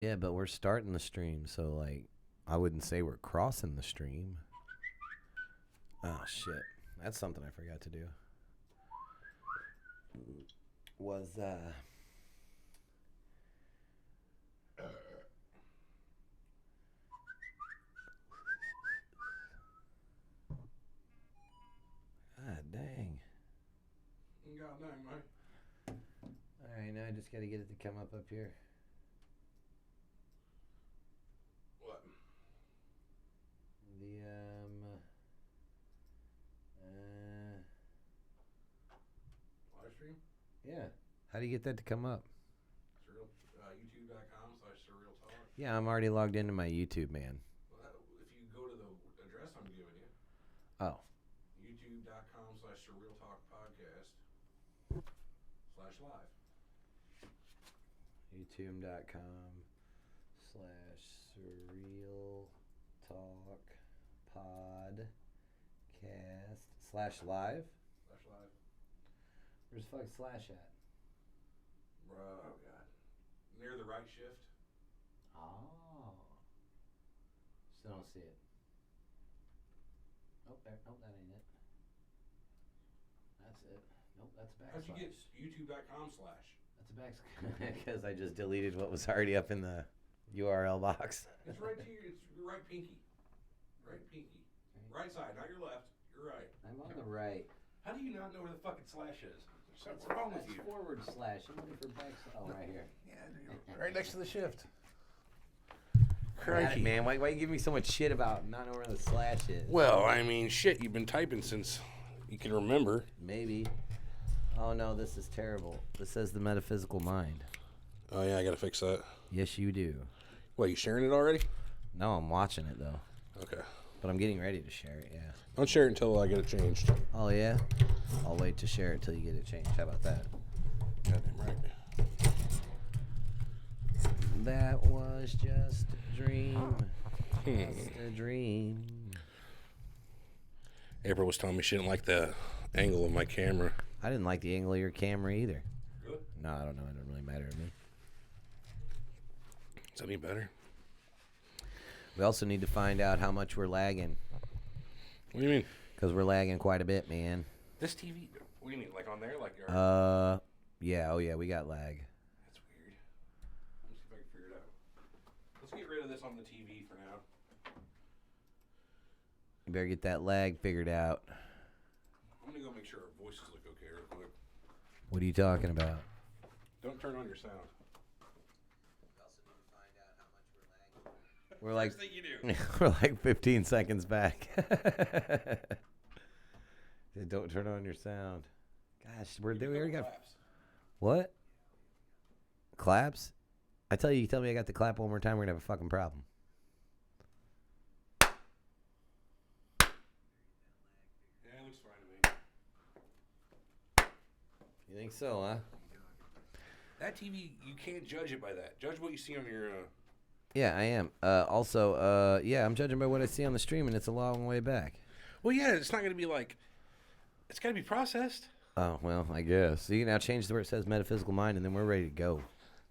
Yeah, but we're starting the stream, so like I wouldn't say we're crossing the stream. Oh shit. That's something I forgot to do. Was God dang. God dang, mate. Alright, now I just gotta get it to come up here. What? The Live stream? yeah. How do you get that to come up? Surreal, YouTube.com/Surreal Talk. Yeah, I'm already logged into my YouTube, man. Well, if you go to the address I'm giving you, Oh. YouTube.com/Surreal Talk Podcast /live. YouTube.com/Surreal Talk Podcast/live. /live. Where's the fuck slash at? Oh, God. Near the right shift. Oh. Still don't see it. Oh, there. Nope, that ain't it. That's it. Nope, that's backslash. How'd you get YouTube.com/? That's a backslash. Because I just deleted what was already up in the URL box. It's right to your, it's right pinky. Right pinky. Right side, not your left. You're right. I'm on the right. How do you not know where the fucking slash is? There's something wrong with you. Forward slash. I'm looking for backslash. Oh, right here. Yeah, right next to the shift. Crikey. Man, why you give me so much shit about not knowing where the slash is? Well, I mean, shit, you've been typing since you can remember. Maybe. Oh, no, this is terrible. This says the metaphysical mind. Oh, yeah, I gotta fix that. Yes, you do. What, you sharing it already? No, I'm watching it, though. Okay. But I'm getting ready to share it, yeah. Don't share it until I get it changed. Oh, yeah? I'll wait to share it till you get it changed. How about that? Goddamn right. That was just a dream. Just a dream. April was telling me she didn't like the angle of my camera. I didn't like the angle of your camera either. Good. No, I don't know. It doesn't really matter to me. Is that any better? We also need to find out how much we're lagging. What do you mean? Because we're lagging quite a bit, man. This TV, what do you mean? Like on there? Like Yeah. Oh, yeah. We got lag. That's weird. Let me see if I can figure it out. Let's get rid of this on the TV for now. You better get that lag figured out. I'm going to go make sure our voices look okay real quick. What are you talking about? Don't turn on your sound. We're like, First thing you do. we're like 15 seconds back. Don't turn on your sound. Gosh, we already got claps. What? Claps? I tell you tell me I got the clap one more time, we're gonna have a fucking problem. Yeah, it looks fine to me. You think so, huh? That TV, you can't judge it by that. Judge what you see on your... Yeah, I am. Yeah, I'm judging by what I see on the stream, and it's a long way back. Well, yeah, it's not going to be like... It's got to be processed. Oh, well, I guess. So you can now change to where it says metaphysical mind, and then we're ready to go.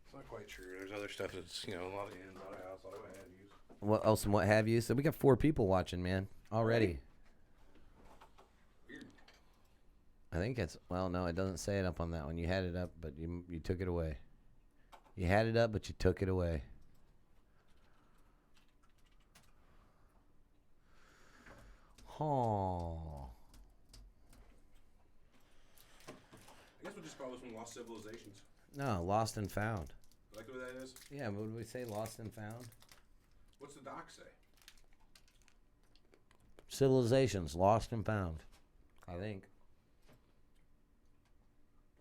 It's not quite true. There's other stuff that's, a lot of ins, a lot of outs, a lot of what have yous. What else and what have you? So we got 4 people watching, man, already. Weird. I think it's... Well, no, it doesn't say it up on that one. You had it up, but you took it away. You had it up, but you took it away. Oh. I guess we'll just call this one Lost Civilizations. No, lost and found. You like what that is? Yeah, would we say lost and found? What's the doc say? Civilizations, lost and found. I think.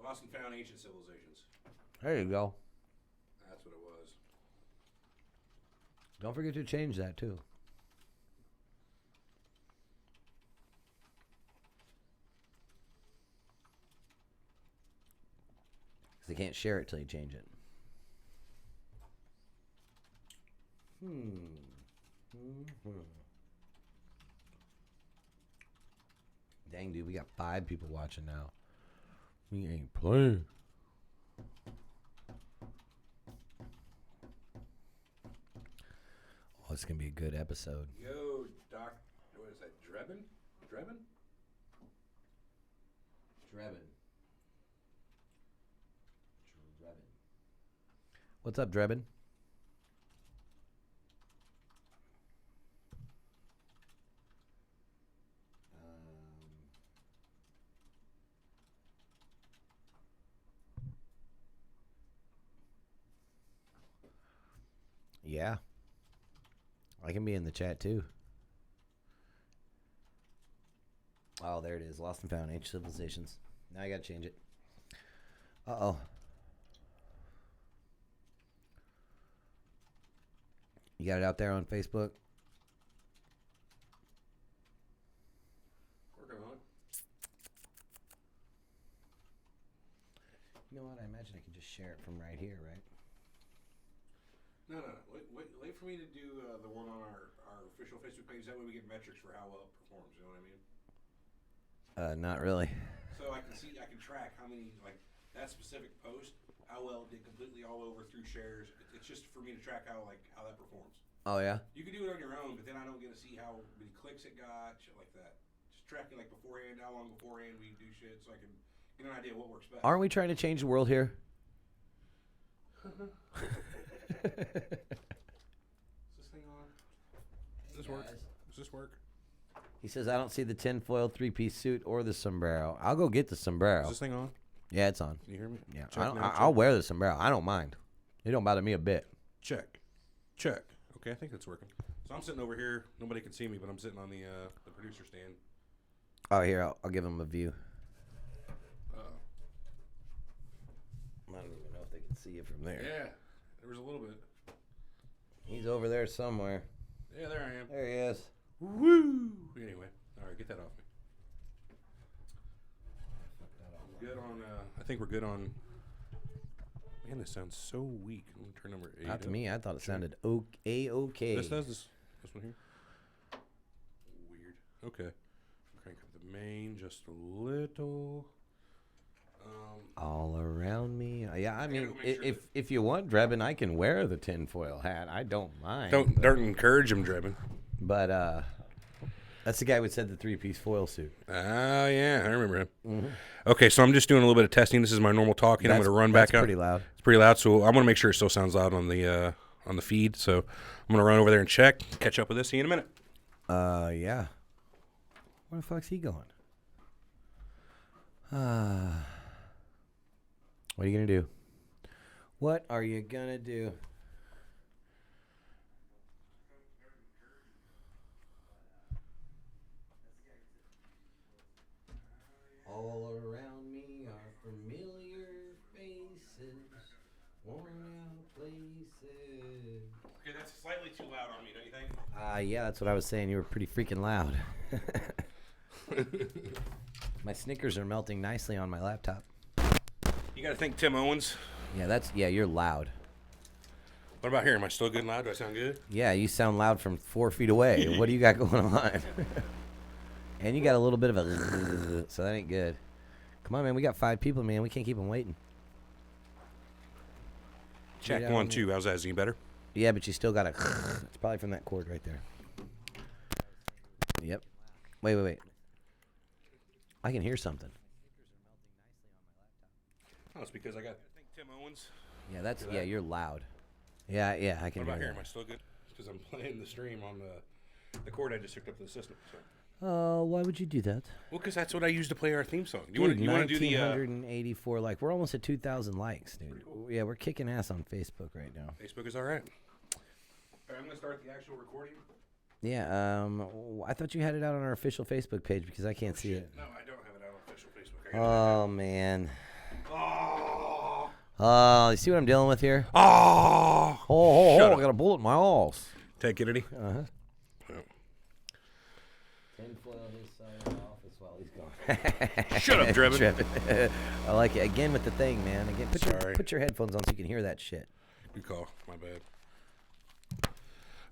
Lost and found ancient civilizations. There you go. That's what it was. Don't forget to change that, too. They can't share it till you change it. Dang, dude, we got 5 people watching now. We ain't playing. this is gonna be a good episode. Yo, Doc. What is that? Drebin? Drebin? What's up, Drebin? Yeah. I can be in the chat too. Oh, there it is. Lost and found. Ancient civilizations. Now I gotta change it. Uh-oh. You got it out there on Facebook? Working on it. You know what? I imagine I can just share it from right here, right? No. Wait for me to do the one on our official Facebook page. That way we get metrics for how well it performs. You know what I mean? Not really. So I can track how many, like, that specific post, how well it did completely all over through shares. It's just for me to track how that performs. Oh, yeah? You can do it on your own, but then I don't get to see how many clicks it got, shit like that. Just tracking, like, beforehand, how long beforehand we do shit, so I can get an idea of what works best. Aren't we trying to change the world here? Is this thing on? Does this work? Does this work? He says, I don't see the tinfoil three-piece suit or the sombrero. I'll go get the sombrero. Is this thing on? Yeah, it's on. Can you hear me? Yeah, Check now, I'll check. wear the sombrero. I don't mind. It don't bother me a bit. Check. Okay, I think that's working. So I'm sitting over here. Nobody can see me, but I'm sitting on the producer stand. Oh, here, I'll give him a view. I don't even know if they can see you from there. Yeah, there was a little bit. He's over there somewhere. Yeah, there I am. There he is. Woo! Anyway, all right, get that off me. I'm good on. I think we're good on. Man, this sounds so weak. I'm gonna turn number 8. Not to me. I thought it sounded okay. This does this one here. Weird. Okay. Crank up the main just a little. All around me. Yeah, I mean, go make sure if you want, Drebin, I can wear the tinfoil hat. I don't mind. Don't encourage him, Drebin. But that's the guy who said the three-piece foil suit. Oh, yeah, I remember him. Mm-hmm. Okay, so I'm just doing a little bit of testing. This is my normal talking. I'm going to run back That's up. pretty loud. It's pretty loud, so I want to make sure it still sounds loud on the feed. So I'm going to run over there and check, catch up with this. See you in a minute. Yeah. Where the fuck's he going? What are you going to do? What are you going to do? All around me are familiar faces, worn out places. Okay, that's slightly too loud on me, don't you think? Yeah, that's what I was saying. You were pretty freaking loud. My Snickers are melting nicely on my laptop. You got to think Tim Owens. Yeah, you're loud. What about here? Am I still good and loud? Do I sound good? Yeah, you sound loud from 4 feet away. What do you got going on? And you got a little bit of a so that ain't good. Come on, man. We got 5 people, man. We can't keep them waiting. Check Yeah, 1, 2. How's that? Is he better? Yeah, but you still got a it's probably from that cord right there. Yep. Wait. I can hear something. Oh, it's because I got Tim Owens. Yeah, you're loud. Yeah, I can What about hear here? Am that. I still good? Because I'm playing the stream on the cord I just hooked up to the system. So. Why would you do that? Well, because that's what I use to play our theme song. You Dude, want to do the 1984 like we're almost at 2,000 likes, dude. Cool. Yeah, we're kicking ass on Facebook right now. Facebook is all right. All right, I'm gonna start the actual recording. Yeah, I thought you had it out on our official Facebook page because I can't see it. No, I don't have it out on official Facebook. I gotta Oh man. Oh. You see what I'm dealing with here? Oh. I got a bullet in my ass. Take it, Eddie. Uh-huh. Oh. Tinfoil his side of the office while he's gone. Shut up, Drebin. I like it. Again with the thing, man. Again, Sorry. put your headphones on so you can hear that shit. Good call. My bad.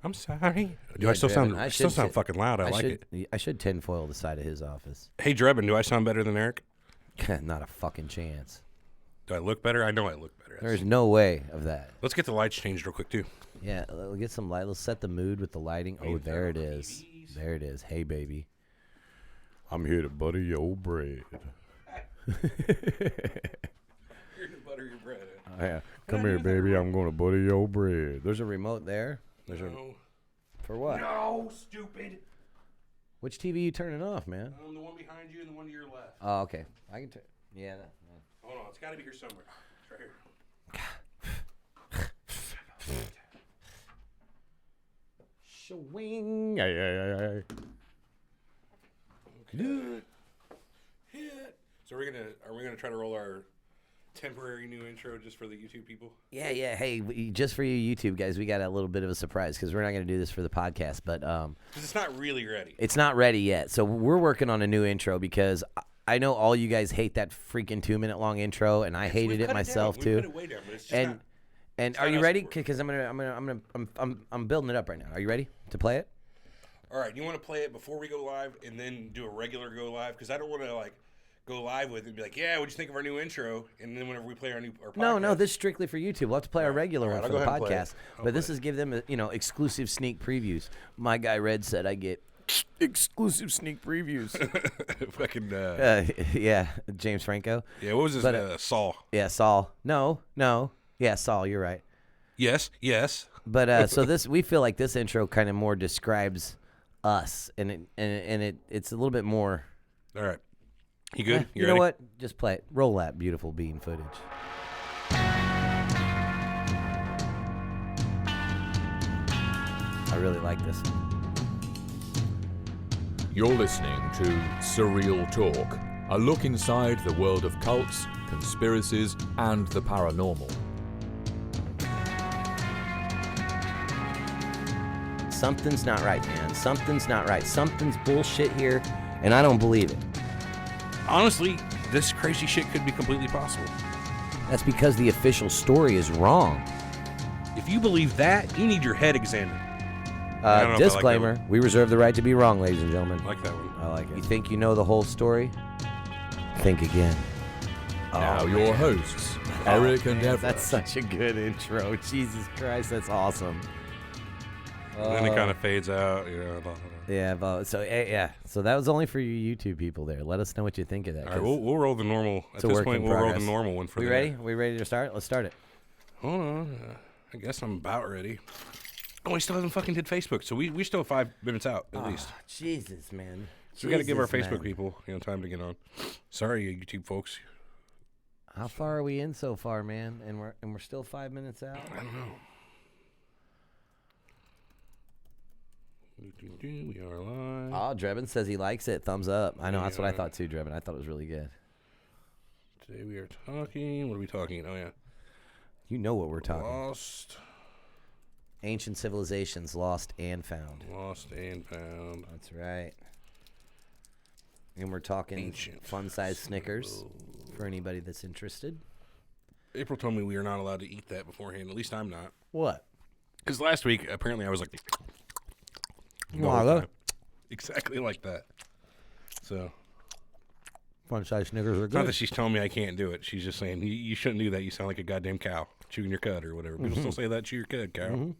I'm sorry. Do Yeah, I still Drebin, sound fucking loud? I like it. I should tinfoil the side of his office. Hey, Drebin, do I sound better than Eric? Not a fucking chance. Do I look better? I know I look better. There's no way of that. Let's get the lights changed real quick, too. Yeah, we'll get some light. Let's set the mood with the lighting. Oh, there it is. There it is. Hey, baby. I'm here to butter your bread. Here to butter your bread. Oh, yeah. Come here, baby. I'm going to butter your bread. There's a remote there. For what? No, stupid. Which TV you turning off, man? The one behind you and the one to your left. Oh, okay. I can turn. Yeah. Hold on, it's got to be here somewhere. It's right here. Swing. Hit. So are we gonna try to roll our temporary new intro just for the YouTube people? Yeah. Hey, just for you YouTube guys, we got a little bit of a surprise because we're not going to do this for the podcast, but because it's not really ready. It's not ready yet. So we're working on a new intro because I know all you guys hate that freaking 2-minute long intro, and I hated it myself too. We put it way down, but it's just and are you ready? Because I'm building it up right now. Are you ready to play it? All right. You want to play it before we go live, and then do a regular go live? Because I don't want to go live with it and be like, yeah, what'd you think of our new intro? And then whenever we play our podcast. No, this is strictly for YouTube. We'll have to play our regular one for the podcast. But this is give them exclusive sneak previews. My guy Red said I get exclusive sneak previews. Fucking yeah, James Franco. Yeah, what was his Saul? Yeah, Saul. No. Yeah, Saul, you're right. Yes. But so we feel like this intro kind of more describes us, and it's a little bit more. All right. You good? You know what? Just play it. Roll that beautiful bean footage. I really like this one. You're listening to Surreal Talk, a look inside the world of cults, conspiracies, and the paranormal. Something's not right, man. Something's not right. Something's bullshit here, and I don't believe it. Honestly, this crazy shit could be completely possible. That's because the official story is wrong. If you believe that, you need your head examined. Disclaimer, we reserve the right to be wrong, ladies and gentlemen. I like that one. I like it. You think you know the whole story? Think again. Now your hosts, Eric and Everett. That's such a good intro. Jesus Christ, that's awesome. And then it kind of fades out. Yeah, so that was only for you YouTube people there. Let us know what you think of that. All right, we'll roll the normal. At this point, we'll roll the normal one for We ready? Are we ready to start? Let's start it. Hold on. I guess I'm about ready. Oh, we still haven't fucking did Facebook, so we still have 5 minutes out at least. Jesus, man. So we got to give our Facebook people time to get on. Sorry, YouTube folks. How far are we in so far, man? And we're still 5 minutes out. I don't know. We are live. Oh, Drebin says he likes it. Thumbs up. I know, that's what I thought too, Drebin. I thought it was really good. Today we are talking. What are we talking? Oh, yeah. You know what we're talking. Lost. Ancient civilizations lost and found. Lost and found. That's right. And we're talking fun-sized Snickers for anybody that's interested. April told me we are not allowed to eat that beforehand. At least I'm not. What? Because last week, apparently, I was like... Exactly like that. So... Fun-sized Snickers are good. Not that she's telling me I can't do it. She's just saying, you shouldn't do that. You sound like a goddamn cow chewing your cud or whatever. People still say that, chew your cud, cow. Mm-hmm.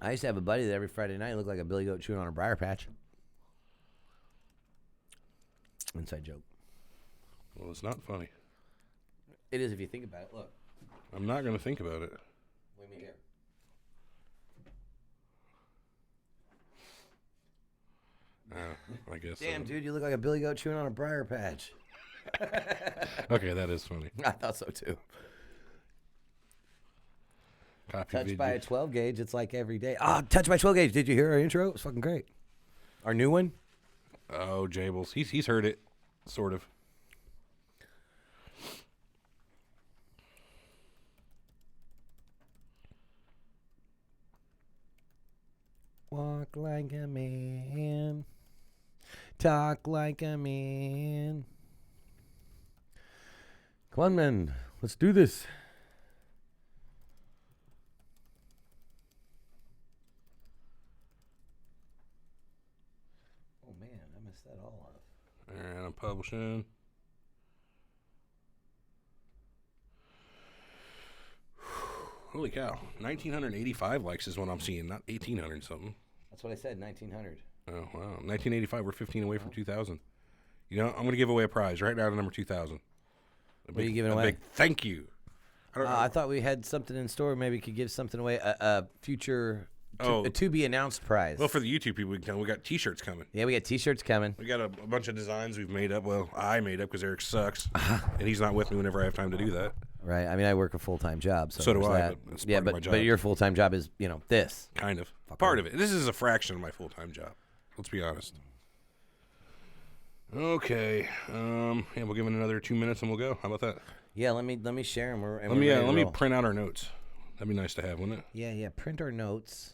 I used to have a buddy that every Friday night looked like a billy goat chewing on a briar patch. Inside joke. Well, it's not funny. It is if you think about it. Look. I'm not going to think about it. Let me hear. I guess. Damn, dude, you look like a billy goat chewing on a briar patch. Okay, that is funny. I thought so too. Copy Touched by a 12 gauge, it's like every day. Touched by 12 gauge. Did you hear our intro? It was fucking great. Our new one? Oh, Jables. He's heard it, sort of. Walk like a man. Talk like a man. Come on, man. Let's do this. Oh, man. I messed that all up. And I'm publishing. Holy cow. 1,985 likes is what I'm seeing, not 1,800 something. That's what I said, 1,900. Oh, wow. 1985, we're 15 away from 2,000. You know, I'm going to give away a prize right now to number 2,000. What are you giving away? Big thank you. I thought we had something in store. Maybe we could give something away, a future a to-be-announced prize. Well, for the YouTube people, we got T-shirts coming. Yeah, we got T-shirts coming. We got a bunch of designs we've made up. Well, I made up because Eric sucks, and he's not with me whenever I have time to do that. Right. I mean, I work a full-time job, so do I. that. But it's yeah, part of my job. but your full-time job is, this. Kind of. Part of it. This is a fraction of my full-time job. Let's be honest. Okay. Yeah, we'll give it another 2 minutes and we'll go. How about that? Yeah, let me share them. Let me print out our notes. That'd be nice to have, wouldn't it? Yeah. Print our notes.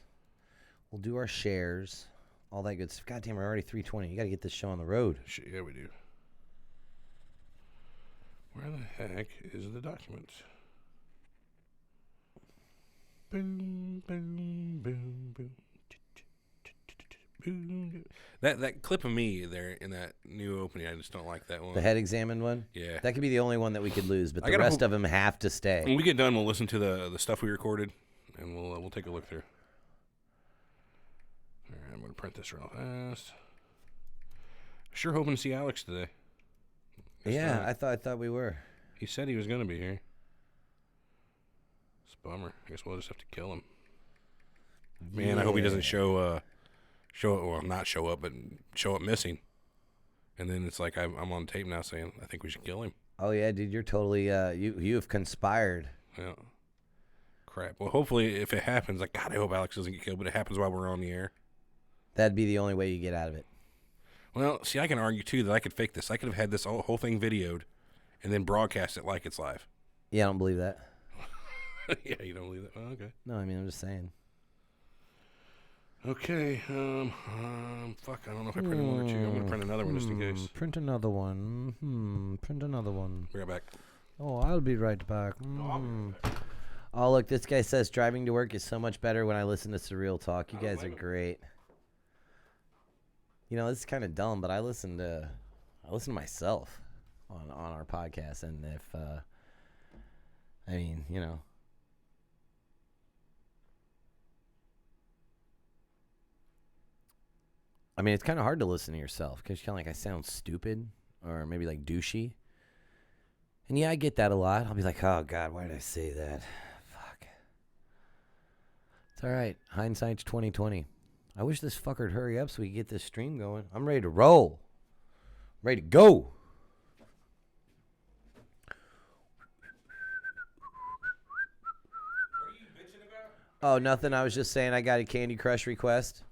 We'll do our shares. All that good stuff. Goddamn, we're already 3:20. You got to get this show on the road. Shit, yeah, we do. Where the heck is the document? Boom, boom, boom, boom. That clip of me there in that new opening, I just don't like that one. The head examined one? Yeah. That could be the only one that we could lose, but the rest of them have to stay. When we get done, we'll listen to the stuff we recorded, and we'll take a look through. All right, I'm going to print this real fast. Sure hoping to see Alex today. Yeah, I thought we were. He said he was going to be here. It's a bummer. I guess we'll just have to kill him. Man, I hope he doesn't not show up, but show up missing. And then it's like I'm on tape now saying I think we should kill him. Oh yeah, dude, you're totally you have conspired. Yeah. Crap. Well, hopefully if it happens, like God, I hope Alex doesn't get killed, but it happens while we're on the air. That'd be the only way you get out of it. Well, see, I can argue too that I could fake this. I could have had this whole thing videoed and then broadcast it like it's live. Yeah, I don't believe that. Yeah, you don't believe that? Oh, okay. No, I mean I'm just saying. Okay, fuck, I don't know if I printed one or two. I'm going to print another one just in case. Print another one. Print another one. Be right back. Oh, I'll be right back. Oh, look, this guy says driving to work is so much better when I listen to Surreal Talk. You guys are great. This is kind of dumb, but I listen to myself on our podcast, and if it's kind of hard to listen to yourself because you're kind of like, I sound stupid or maybe like douchey. And yeah, I get that a lot. I'll be like, oh, God, why did I say that? Fuck. It's all right. Hindsight's 20/20. I wish this fucker'd hurry up so we could get this stream going. I'm ready to roll. Ready to go. What are you bitching about? Oh, nothing. I was just saying I got a Candy Crush request.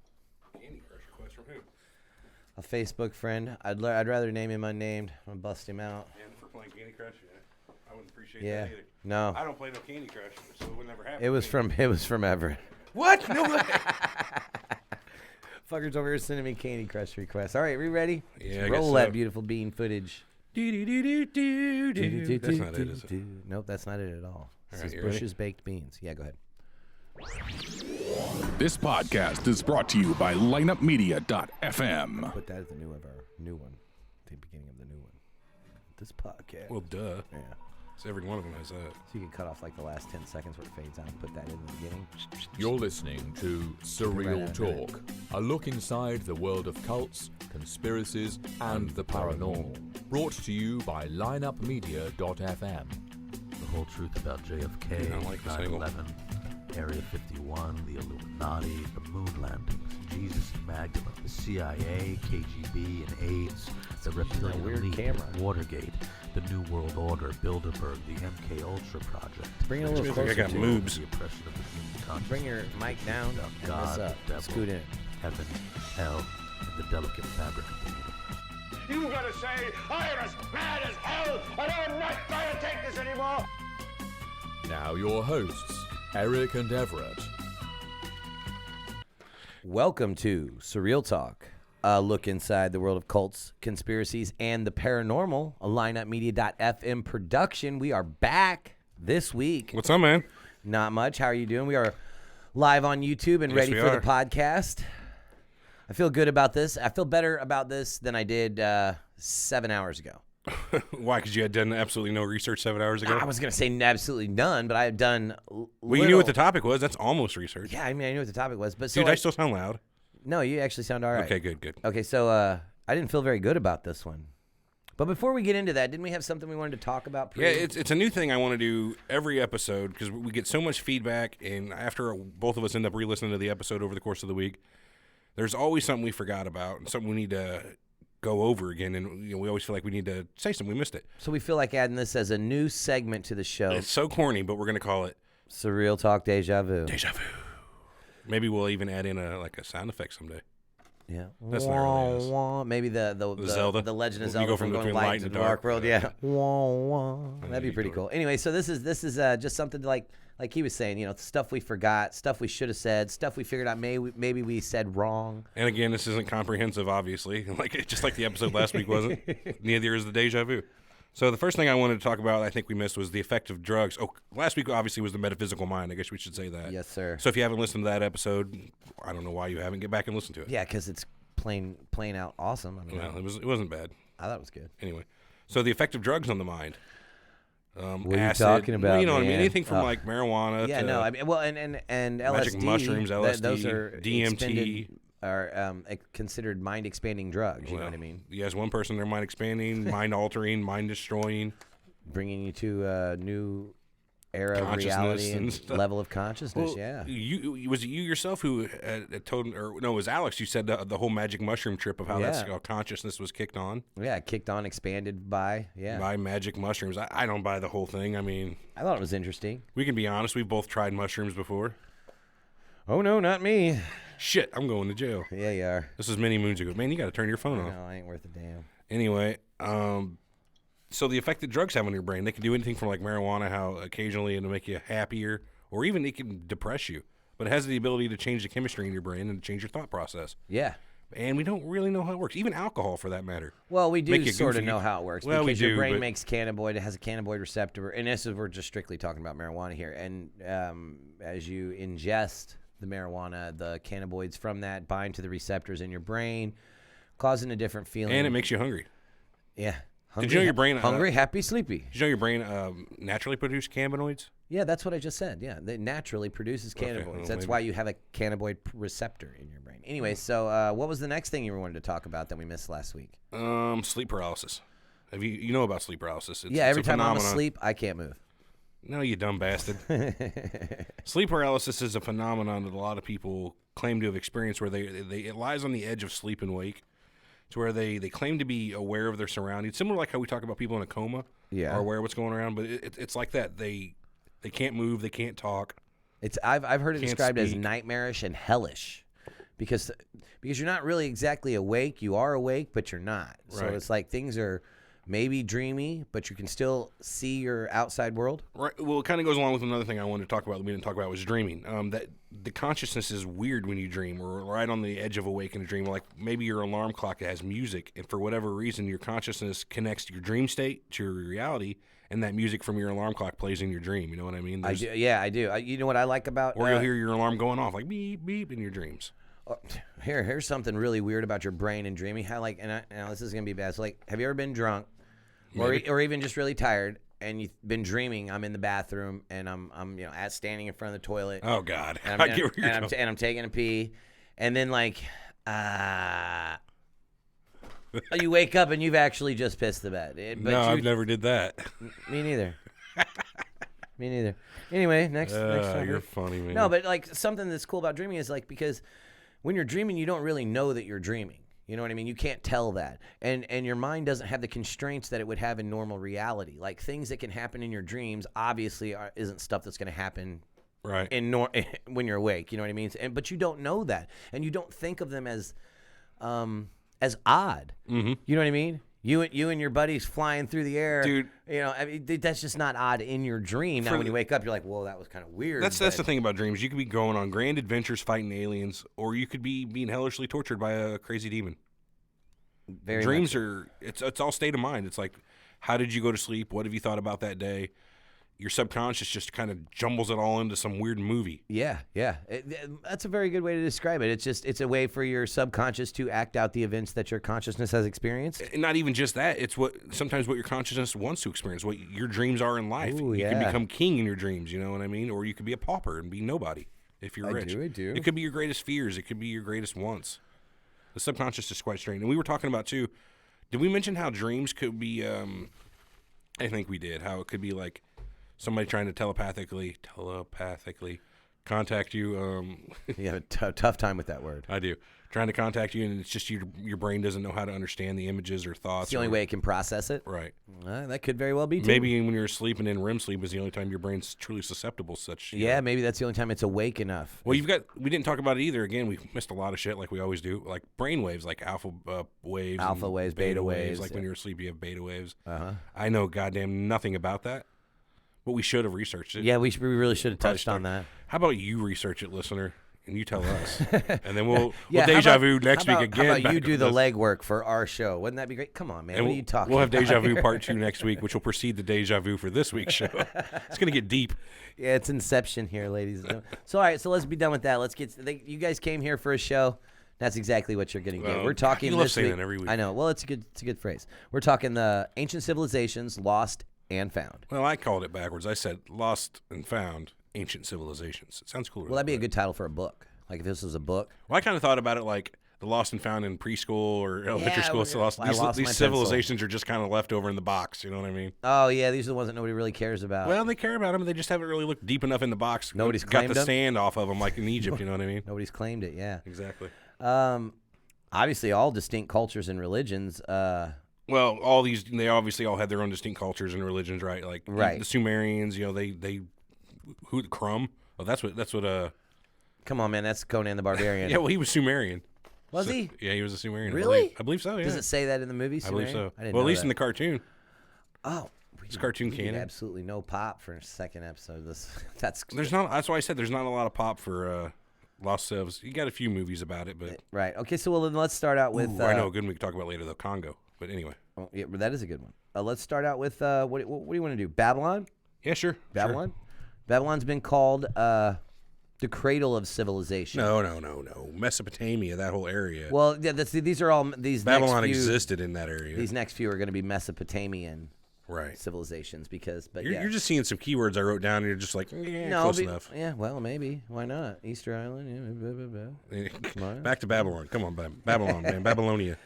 A Facebook friend. I'd rather name him unnamed. I'm gonna bust him out. And for playing Candy Crush, yeah. I wouldn't appreciate that either. No. I don't play no Candy Crush, so it would never happen. It was from Everett. What? No way. Fuckers over here sending me Candy Crush requests. All right, we ready? Yeah, roll that beautiful bean footage. That's not it, is it? Nope, that's not it at all. This is you Bush's Baked Beans. Yeah, go ahead. This podcast is brought to you by lineupmedia.fm. Put that as the new one. The beginning of the new one. This podcast. Well, duh. Yeah. So every one of them has that. So you can cut off like the last 10 seconds where it fades out and put that in the beginning. You're listening to Surreal Talk, a look inside the world of cults, conspiracies, and the paranormal. Brought to you by lineupmedia.fm. The whole truth about JFK, I don't like this angle. 9/11, Area 51, the Illuminati, the moon landings, Jesus and Magdalene, the CIA, KGB, and AIDS, the reptilian weird elite, camera. Watergate, the New World Order, Bilderberg, the MK Ultra project. Bring it a little Feels like I closer got to you. moobs. The oppression of the human consciousness. Bring your mic down of and God, this up. the devil, Scoot in. heaven, hell, and the delicate fabric of the universe. You gotta say, I am as mad as hell, and I'm not gonna take this anymore. Now your hosts, Eric and Everett. Welcome to Surreal Talk, a look inside the world of cults, conspiracies, and the paranormal, a lineupmedia.fm production. We are back this week. What's up, man? Not much. How are you doing? We are live on YouTube and ready we for are. the podcast. I feel good about this. I feel better about this than I did 7 hours ago. Why? Because you had done absolutely no research 7 hours ago? I was going to say absolutely none, but I had done Well, you knew what the topic was. That's almost research. Yeah, I mean, I knew what the topic was. But so Dude, I still sound loud. No, you actually sound all right. Okay, good. Okay, so I didn't feel very good about this one. But before we get into that, didn't we have something we wanted to talk about? Yeah, it's a new thing I want to do every episode because we get so much feedback, and after both of us end up re-listening to the episode over the course of the week, there's always something we forgot about and something we need to go over again, and we always feel like we need to say something. We missed it. So we feel like adding this as a new segment to the show. It's so corny, but we're going to call it Surreal Talk Deja Vu. Deja Vu. Maybe we'll even add in a sound effect someday. Yeah, That's not really us. Wah. Maybe the Zelda? the Legend of You Zelda go from from going between light to dark world. Yeah, that'd be pretty cool. Anyway, so this is just something like he was saying, stuff we forgot, stuff we should have said, stuff we figured out maybe we said wrong. And again, this isn't comprehensive, obviously. Just like the episode last week wasn't. Neither is the Deja Vu. So the first thing I wanted to talk about, I think we missed, was the effect of drugs. Oh, last week obviously was the metaphysical mind. I guess we should say that. Yes, sir. So if you haven't listened to that episode, I don't know why you haven't. Get back and listen to it. Yeah, because it's plain out awesome. I mean, Well, it wasn't bad. I thought it was good. Anyway, so the effect of drugs on the mind. What are acid, you talking about? Well, you know what I mean? man? Anything from like marijuana Yeah, to no, I mean, well, and LSD, magic mushrooms, LSD, those are DMT. Are considered mind expanding drugs. You know what I mean? Yes, one person, they're mind expanding, mind altering, mind destroying, bringing you to a new era of consciousness reality and and stuff. level of consciousness. Well, Yeah. Was it you yourself who told, or no, it was Alex? You said the whole magic mushroom trip of how that's how consciousness was kicked on. Yeah, kicked on, expanded by magic mushrooms. I don't buy the whole thing. I mean, I thought it was interesting. We can be honest. We've both tried mushrooms before. Oh no, not me. Shit, I'm going to jail. Yeah, you are. This is many moons ago. Man, you got to turn your phone off. No, I ain't worth a damn. Anyway, so the effect that drugs have on your brain, they can do anything from like marijuana, how occasionally it'll make you happier, or even it can depress you. But it has the ability to change the chemistry in your brain and to change your thought process. Yeah. And we don't really know how it works. Even alcohol, for that matter. Well, we do sort of know how it works. Well, because we your do, brain but makes cannabinoid. It has a cannabinoid receptor. And this is, we're just strictly talking about marijuana here. And as you ingest the marijuana, the cannabinoids from that bind to the receptors in your brain, causing a different feeling. And it makes you hungry. Yeah. Hungry, Did you know your brain... hungry, happy, sleepy. Did you know your brain naturally produces cannabinoids? Yeah, that's what I just said. Yeah, it naturally produces cannabinoids. Well, That's why you have a cannabinoid receptor in your brain. Anyway, so what was the next thing you wanted to talk about that we missed last week? Sleep paralysis. Have you know about sleep paralysis? Yeah, every time I'm asleep, I can't move. No, you dumb bastard. Sleep paralysis is a phenomenon that a lot of people claim to have experienced where it lies on the edge of sleep and wake. It's where they claim to be aware of their surroundings. Similar like how we talk about people in a coma are aware of what's going around, but it's like that. They can't move, they can't talk. I've heard it described as speak. nightmarish and hellish because you're not really exactly awake. You are awake, but you're not. So Right. it's like things are maybe dreamy, but you can still see your outside world. Right. Well, it kind of goes along with another thing I wanted to talk about that we didn't talk about was dreaming. That the consciousness is weird when you dream, or right on the edge of awake in a dream. Like maybe your alarm clock has music, and for whatever reason, your consciousness connects to your dream state to your reality, and that music from your alarm clock plays in your dream. You know what I mean? I do. Yeah, I do. You know what I like about? Or you'll hear your alarm going off like beep beep in your dreams. Here's something really weird about your brain and dreaming. How now this is gonna be bad. So have you ever been drunk, or even just really tired, and you've been dreaming? I'm in the bathroom and I'm standing in front of the toilet. Oh God, and I get where you're going. And I'm taking a pee, and then you wake up and you've actually just pissed the bed. No, I've never did that. Me neither. Me neither. Anyway, next time. You're funny, man. No, but something that's cool about dreaming is because when you're dreaming, you don't really know that you're dreaming. You know what I mean? You can't tell that. And your mind doesn't have the constraints that it would have in normal reality. Like things that can happen in your dreams obviously isn't stuff that's going to happen right when you're awake. You know what I mean? But you don't know that. And you don't think of them as odd. Mm-hmm. You know what I mean? You and your buddies flying through the air, dude. I mean, that's just not odd in your dream. Now, when you wake up, you're like, "Whoa, that was kind of weird." That's the thing about dreams. You could be going on grand adventures fighting aliens, or you could be being hellishly tortured by a crazy demon. Dreams are it's all state of mind. It's like, how did you go to sleep? What have you thought about that day? your subconscious just kind of jumbles it all into some weird movie. Yeah. That's a very good way to describe it. It's a way for your subconscious to act out the events that your consciousness has experienced. And not even just that. It's sometimes what your consciousness wants to experience, what your dreams are in life. Ooh, you yeah. can become king in your dreams, you know what I mean? Or you could be a pauper and be nobody if you're rich. I do. It could be your greatest fears. It could be your greatest wants. The subconscious is quite strange. And we were talking about, too, did we mention how dreams could be, I think we did, how it could be like somebody trying to telepathically contact you. You have a tough time with that word. I do. Trying to contact you, and it's just your brain doesn't know how to understand the images or thoughts. It's the only way it can process it. Right. That could very well be, too. Maybe when you're asleep and in REM sleep is the only time your brain's truly susceptible to such. Yeah, maybe that's the only time it's awake enough. Well, we didn't talk about it either. Again, we missed a lot of shit like we always do. Like brain waves, like alpha waves. Alpha and waves, beta waves. Like when you're asleep, you have beta waves. Uh-huh. I know goddamn nothing about that. But we should have researched it. Yeah, we really should have touched on that. How about you research it, listener, and you tell us, and then we'll Yeah, deja vu next week again. How about you back do on the this. legwork for our show? Wouldn't that be great? Come on, man. And What are you talking We'll have about? Deja Vu Part 2 next week, which will precede the Deja Vu for this week's show. It's going to get deep. Yeah, it's Inception here, ladies and gentlemen. So, all right, so let's be done with that. Let's get. You guys came here for a show. That's exactly what you're going to get. Well, We're talking you love this saying week. that every week. I know. Well, it's a good phrase. We're talking the ancient civilizations, lost and found. Well, I called it backwards. I said Lost and Found Ancient Civilizations. It sounds cooler. Well, that'd be a good title for a book. Like if this was a book. Well, I kind of thought about it like the Lost and Found in preschool or elementary school. So I lost my these civilizations are just kind of left over in the box. You know what I mean? Oh yeah, these are the ones that nobody really cares about. Well, they care about them. They just haven't really looked deep enough in the box. Nobody's got claimed the them? sand off of them like in Egypt. You know what I mean? Nobody's claimed it. Yeah. Exactly. Obviously, all distinct cultures and religions. Well, they obviously all had their own distinct cultures and religions, right? Like Right. the Sumerians, you know, they who Crumb? Oh, that's what Come on, man. That's Conan the Barbarian. yeah, well, he was Sumerian. Was So- he? Yeah, he was a Sumerian. Really? I believe so, yeah. Does it say that in the movie? I believe Sumerian? so. I didn't Well, at know least in that. the cartoon. Oh, It's cartoon we did canon. absolutely no pop for a second episode. That's That's why I said there's not a lot of pop for Lost Civs. You got a few movies about it, but right. Okay, so well, then let's start out with. I know a good one we can talk about later, though, Congo. But anyway. Oh, yeah, but that is a good one. Let's start out with what do you want to do? Babylon. Yeah, sure. Babylon. Babylon's been called the cradle of civilization. No. Mesopotamia, that whole area. Well, yeah, these are all these. Babylon next few, existed in that area. These next few are going to be Mesopotamian right. civilizations because, but You're just seeing some keywords I wrote down, and you're just like, close enough. Yeah, well, maybe. Why not? Easter Island. Yeah, blah, blah, blah. Come on. Back to Babylon. Come on, Babylon, man. Babylonia.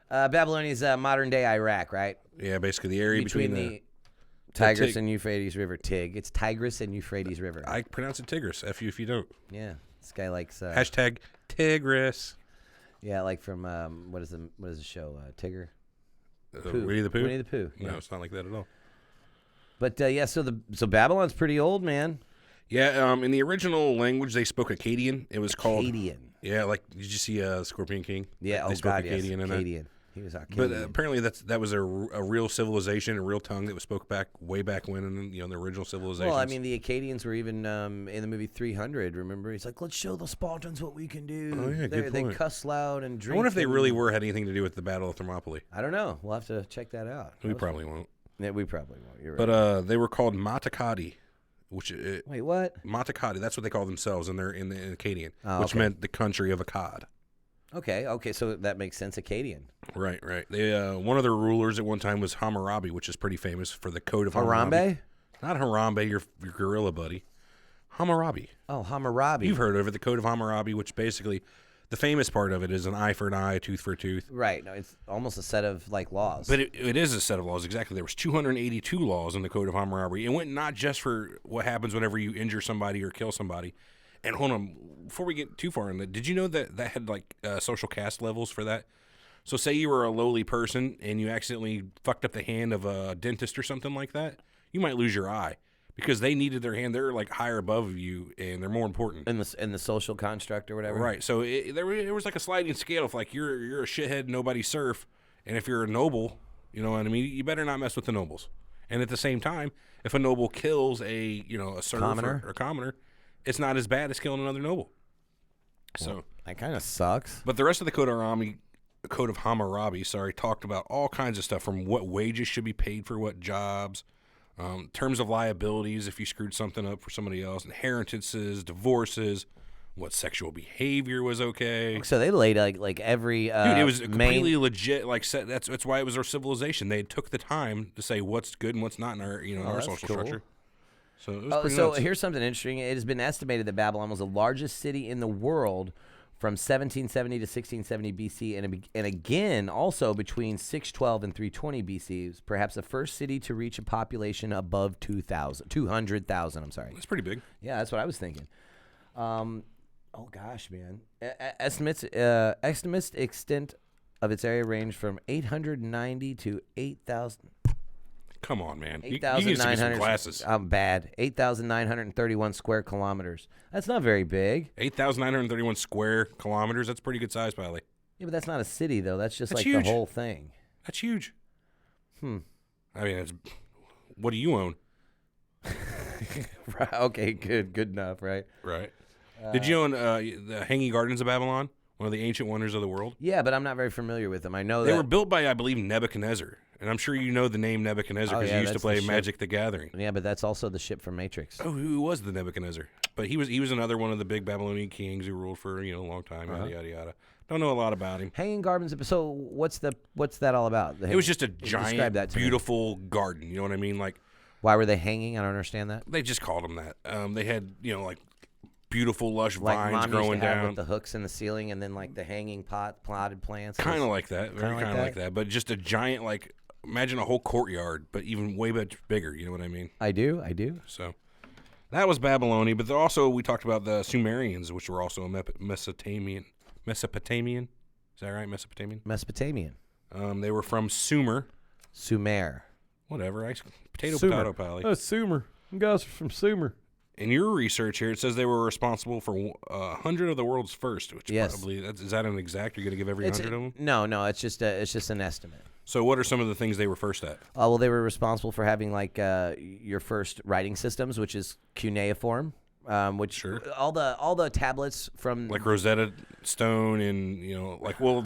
Babylonia is modern day Iraq, right? Yeah, basically the area between the Tigris Tig- and Euphrates River. It's Tigris and Euphrates River. I pronounce it Tigris. F you if you don't. Yeah, this guy likes. Hashtag Tigris. Yeah, like from what is the show? Tigger. Winnie the Pooh? Winnie the Pooh. No, Yeah. it's not like that at all. But so Babylon's pretty old, man. Yeah, in the original language they spoke Akkadian. It was called Akkadian. Yeah, like did you see Scorpion King? Yeah, they spoke God, yes. Akkadian in that. Akkadian. He was Akkadian. But apparently that was a real civilization, a real tongue that was spoke way back when in the original civilization. Well, I mean, the Akkadians were even in the movie 300. Remember, he's like, "Let's show the Spartans what we can do." Oh, yeah, good They point. cuss loud and drink. I wonder if they and- really had anything to do with the Battle of Thermopylae. I don't know. We'll have to check that out. We probably won't. Yeah, we probably won't. You're right. But they were called Matakadi, which Wait, what? Matakadi. That's what they call themselves in the Akkadian, Oh, which okay. meant the country of Akkad. Okay, so that makes sense. Akkadian. Right. They one of their rulers at one time was Hammurabi, which is pretty famous for the Code of Hammurabi. Harambe? Not Harambe, your gorilla buddy. Hammurabi. Oh, Hammurabi. You've heard of it, the Code of Hammurabi, which basically the famous part of it is an eye for an eye, a tooth for a tooth. Right. No, it's almost a set of like laws. But it is a set of laws, exactly. There was 282 laws in the Code of Hammurabi. It went not just for what happens whenever you injure somebody or kill somebody. And hold on, before we get too far in that, did you know that had like social caste levels for that? So say you were a lowly person and you accidentally fucked up the hand of a dentist or something like that, you might lose your eye because they needed their hand. They're like higher above you and they're more important. in the social construct or whatever. Right. So there was like a sliding scale of like you're a shithead, nobody surf, and if you're a noble, you know what I mean, you better not mess with the nobles. And at the same time, if a noble kills a serf Commoner. or commoner, it's not as bad as killing another noble. So That kind of sucks. but the rest of the Code of Hammurabi, talked about all kinds of stuff from what wages should be paid for what jobs, Terms of liabilities if you screwed something up for somebody else, inheritances, divorces, what sexual behavior was okay. So they laid like every Dude, it was main. completely legit. Like that's why it was our civilization. They took the time to say what's good and what's not in our in our that's social cool. structure. So it was pretty So nuts. here's something interesting. It has been estimated that Babylon was the largest city in the world from 1770 to 1670 BC, and again also between 612 and 320 BC. It was perhaps the first city to reach a population above 200,000. I'm sorry. That's pretty big. Yeah, that's what I was thinking. Oh gosh, man. Estimates extent of its area range from 890 to 8,000. Come on, man. You need to get some glasses. I'm bad. 8,931 square kilometers. That's not very big. 8,931 square kilometers. That's pretty good size, Pally. Yeah, but that's not a city though. That's just That's like huge. the whole thing. That's huge. I mean, what do you own? Right, okay, good enough, right? Right. Did you own the Hanging Gardens of Babylon? One of the ancient wonders of the world? Yeah, but I'm not very familiar with them. I know They that were built by, I believe, Nebuchadnezzar. And I'm sure you know the name Nebuchadnezzar Oh, because yeah, you used to that's play the ship. Magic the Gathering. Yeah, but that's also the ship from Matrix. Oh, who was the Nebuchadnezzar? But he was another one of the big Babylonian kings who ruled for a long time. Yada yada yada. Don't know a lot about him. Hanging Gardens. So what's that all about? It was just a Describe giant, that to me. beautiful garden. You know what I mean? Like Why were they hanging? I don't understand that. they just called them that. They had like beautiful, lush Like vines mom growing used to have down. with the hooks in the ceiling, and then like the hanging potted plants. Kind of like that. Very Kinda like kind of like that? that. But just a giant, like, imagine a whole courtyard, but even way much bigger. You know what I mean? I do. So that was Babylonia. But also, we talked about the Sumerians, which were also a Mesopotamian. Is that right? Mesopotamian? Mesopotamian. They were from Sumer. Sumer. Whatever. Potato, Pally. Sumer. You guys are from Sumer. In your research here, it says they were responsible for 100 of the world's first, which Yes. probably is that an exact? You're going to give every 100 of them? No. It's just an estimate. So what are some of the things they were first at? Well, they were responsible for having like your first writing systems, which is cuneiform, which Sure. all the tablets from Like Rosetta Stone and,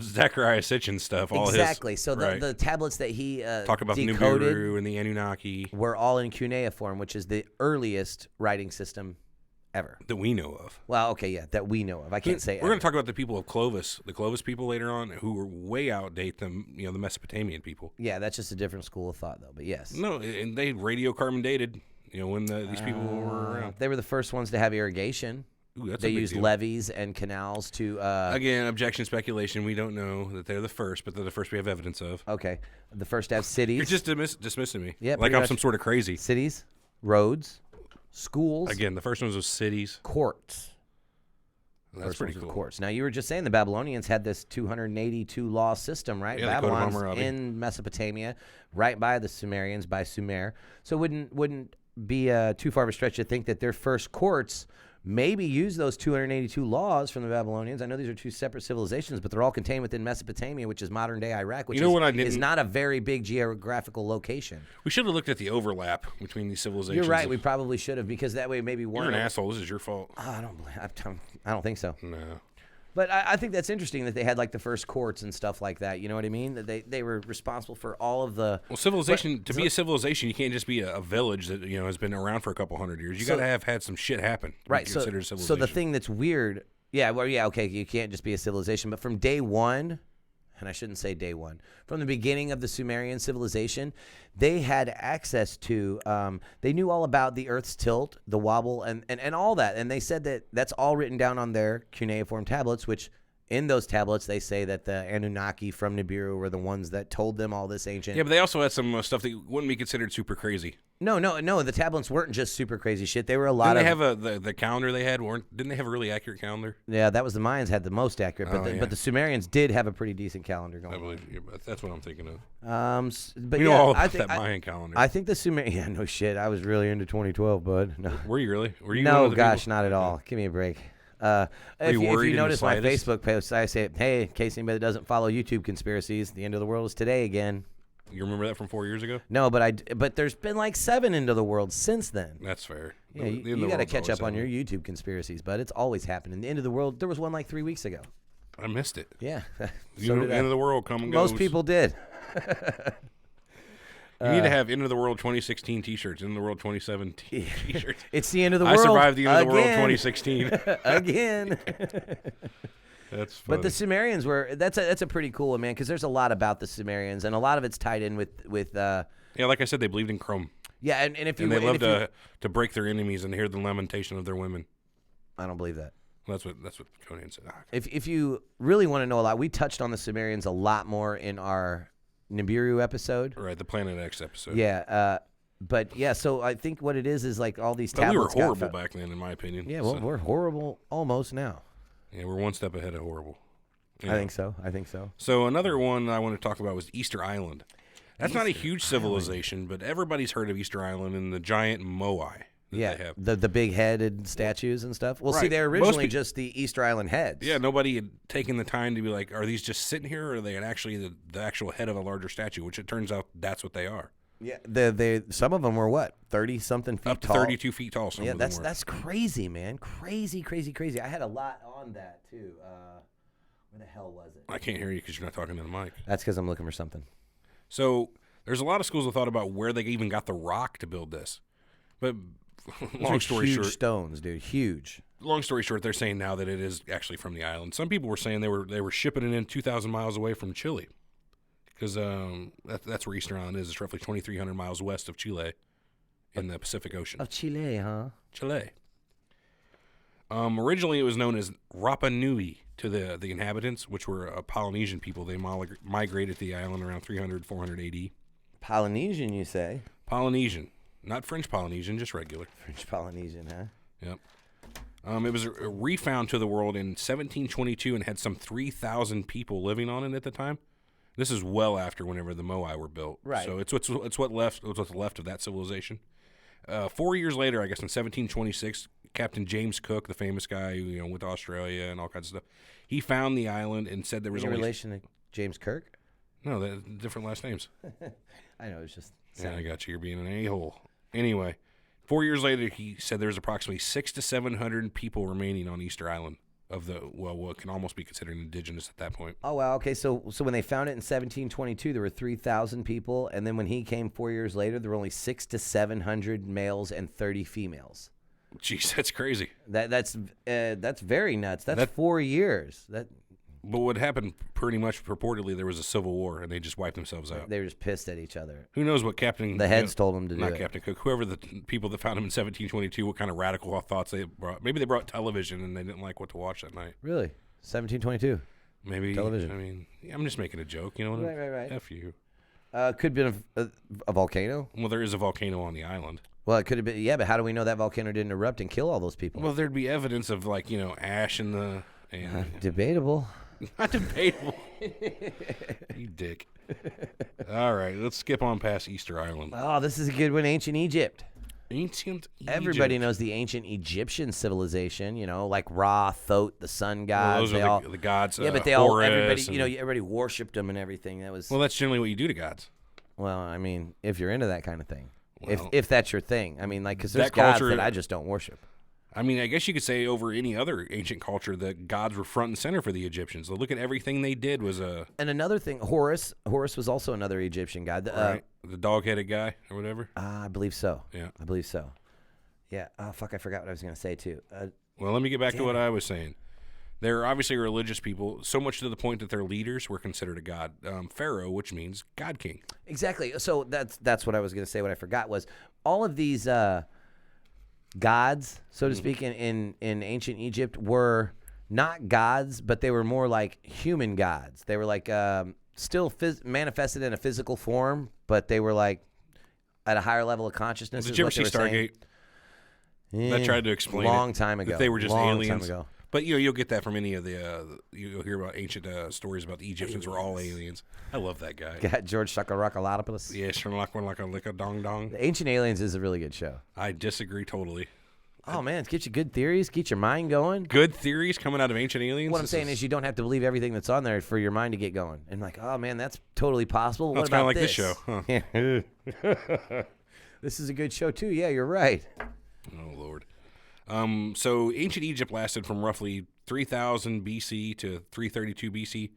Zechariah Sitchin stuff. All exactly. His, So right. the tablets that he Talk about the decoded Nibiru and the Anunnaki were all in cuneiform, which is the earliest writing system ever. that we know of. Well, okay, yeah, that we know of. I can't say We're going ever. to talk about the people of Clovis, the Clovis people later on, who were way outdate them, the Mesopotamian people. Yeah, that's just a different school of thought, though. But yes, No, and they radiocarbon dated, when these people were around. they were the first ones to have irrigation. Ooh, that's They a big used deal. levees and canals to. Again, objection, speculation. We don't know that they're the first, but they're the first we have evidence of. Okay, the first to have cities. You're just dismissing me. Yeah, like pretty I'm much. some sort of crazy. Cities, roads, schools, Again, the first ones was cities. courts. That's First pretty ones cool. were courts. Now you were just saying the Babylonians had this 282 law system, right? Yeah, the Code of Babylon's Hammurabi. in Mesopotamia, right by the Sumerians, by Sumer. So it wouldn't be too far of a stretch to think that their first courts maybe used those 282 laws from the Babylonians. I know these are two separate civilizations, but they're all contained within Mesopotamia, which is modern-day Iraq, which You know what I is didn't- not a very big geographical location. We should have looked at the overlap between these civilizations. You're right. We probably should have, because that way maybe You're one. an asshole. This is your fault. I don't think so. No. But I think that's interesting that they had like the first courts and stuff like that. You know what I mean? That they were responsible for all of the. Well, civilization, to be a civilization, you can't just be a village that, has been around for a couple hundred years. You got to have had some shit happen. to be Right. considered a So civilization. the thing that's weird. Yeah. Well, yeah. Okay. You can't just be a civilization, but from day one. And I shouldn't say day one. From the beginning of the Sumerian civilization, they had access to, they knew all about the Earth's tilt, the wobble, and all that. And they said that that's all written down on their cuneiform tablets, which in those tablets, they say that the Anunnaki from Nibiru were the ones that told them all this ancient. Yeah, but they also had some stuff that wouldn't be considered super crazy. No. The tablets weren't just super crazy shit. They were a lot Didn't of. they have the calendar they had? Didn't they have a really accurate calendar? Yeah, that was the Mayans had the most accurate, but Oh, yeah. but the Sumerians did have a pretty decent calendar going. I believe that's what I'm thinking of. But We know yeah, all I about think, that Mayan calendar. I think the Sumerian. Yeah, no shit. I was really into 2012, bud. No, Were you really? Were you one no, of the gosh, people? not at all. Give me a break. you If worried you in the notice my slightest? Facebook post, I say, hey, in case anybody that doesn't follow YouTube conspiracies, the end of the world is today again. You remember that from 4 years ago? No, but there's been like 7 end of the world since then. That's fair. Yeah, The end of you the got to world's catch always up on your happening. YouTube conspiracies, but it's always happening. The end of the world, there was one like 3 weeks ago. I missed it. Yeah, The so end did I. of the world come and Most goes. people did. You need to have End of the World 2016 T-shirts, End of the World 2017 T-shirts. It's the end of the I world. survived the End of the World again. 2016. Again. That's funny. But the Sumerians were that's a pretty cool one, man, because there's a lot about the Sumerians, and a lot of it's tied in with yeah, like I said, they believed in chrome. yeah, and if you And they and loved to break their enemies and hear the lamentation of their women. I don't believe that. That's what Conan said. If you really want to know a lot, we touched on the Sumerians a lot more in our Nibiru episode. Right, the Planet X episode. Yeah, but yeah, so I think what it is like all these But we were tablets. got horrible fo- back then, in my opinion. Yeah, well, So, we're horrible almost now. yeah, we're one step ahead of horrible. I Yeah. think so. I think so. So another one I want to talk about was Easter Island. That's not a huge civilization, but everybody's heard of Easter Island and the giant moai that Yeah, they have. the big-headed statues and stuff. Well, see, Right. they're Most originally peop- just the Easter Island heads. Yeah, nobody had taken the time to be like, are these just sitting here, or are they actually the actual head of a larger statue? Which it turns out that's what they are. Yeah, they some of them were what 30-something feet Up to tall. 32 feet tall. Some Yeah, of them that's were. crazy, man. Crazy. I had a lot on that too. Where the hell was it? I can't hear you because you're not talking to the mic. That's because I'm looking for something. So there's a lot of schools that thought about where they even got the rock to build this. But long Like story huge short, stones, dude, huge. they're saying now that it is actually from the island. Some people were saying they were shipping it in 2,000 miles away from Chile, because that's where Easter Island is. It's roughly 2,300 miles west of Chile, in the Pacific Ocean. Of Chile, huh? Chile. Originally, it was known as Rapa Nui to the inhabitants, which were a Polynesian people. They migrated to the island around 300, 400 AD. Polynesian, you say? Polynesian, not French Polynesian, just regular. French Polynesian, huh? Yep. It was refound to the world in 1722 and had some 3,000 people living on it at the time. This is well after whenever the Moai were built. Right. So it's what's left of that civilization. 4 years later, I guess in 1726, Captain James Cook, the famous guy who went to Australia and all kinds of stuff, he found the island and said there was Any only relation to James Kirk? no, they're different last names. I know, it's just Yeah, I got you. You're being an a-hole. Anyway, 4 years later, he said there's approximately 600 to 700 people remaining on Easter Island of the what can almost be considered indigenous at that point. Oh wow, okay. So when they found it in 1722, there were 3,000 people, and then when he came 4 years later, there were only 600 to 700 males and 30 females. Jeez, that's crazy. That's very nuts. That's 4 years. But what happened pretty much purportedly, there was a civil war, and they just wiped themselves out. They were just pissed at each other. Who knows what Captain... The heads told them to do not it. Captain Cook. Whoever the people that found him in 1722, what kind of radical thoughts they brought. Maybe they brought television, and they didn't like what to watch that night. Really? 1722. Maybe... Television. I mean, I'm just making a joke. You know what? Right. F you. Could have been a volcano. Well, there is a volcano on the island. Well, it could have been. Yeah, but how do we know that volcano didn't erupt and kill all those people? Well, there'd be evidence of, like, ash in the... Debatable. Not debatable. You dick. All right, let's skip on past Easter Island. Oh, this is a good one. Ancient Egypt. Ancient Egypt. Everybody knows the ancient Egyptian civilization. Like Ra, Thoth, the sun Well, gods. those they are the gods. Yeah, but they Horus everybody, and- everybody worshipped them and everything. That was Well, that's generally what you do to gods. well, I mean, if you're into that kind of thing, Well, if that's your thing, I mean, like, because there's that gods culture- that I just don't worship. I mean, I guess you could say over any other ancient culture that gods were front and center for the Egyptians. So look at everything they did was a And another thing, Horus was also another Egyptian god. right, the dog-headed guy or whatever. I believe so. Yeah. I believe so. Yeah. Oh fuck, I forgot what I was gonna say too. Well, let me get back to what I was saying. They're obviously religious people, so much to the point that their leaders were considered a god. Pharaoh, which means God King. Exactly. So that's what I was gonna say. What I forgot was all of these gods, so to speak, in ancient Egypt were not gods, but they were more like human gods. They were like still manifested in a physical form, but they were like at a higher level of consciousness. Did is you ever what see they were saying. Stargate? That tried to explain long it, time ago. that they were just Long aliens. time ago. But you'll get that from any of the you'll hear about ancient stories about the Egyptians were all aliens. I love that guy. Got George Shakarakalopoulos. Yeah, Sherlock one like a lick a dong dong. The Ancient Aliens is a really good show. I disagree totally. Oh man, get you good theories, get your mind going. Good theories coming out of Ancient Aliens. What I'm saying is you don't have to believe everything that's on there for your mind to get going. And like, oh man, that's totally possible. What That's kind about of like this show. Huh? Yeah. This is a good show too. Yeah, you're right. Oh Lord. So ancient Egypt lasted from roughly 3000 BC to 332 BC.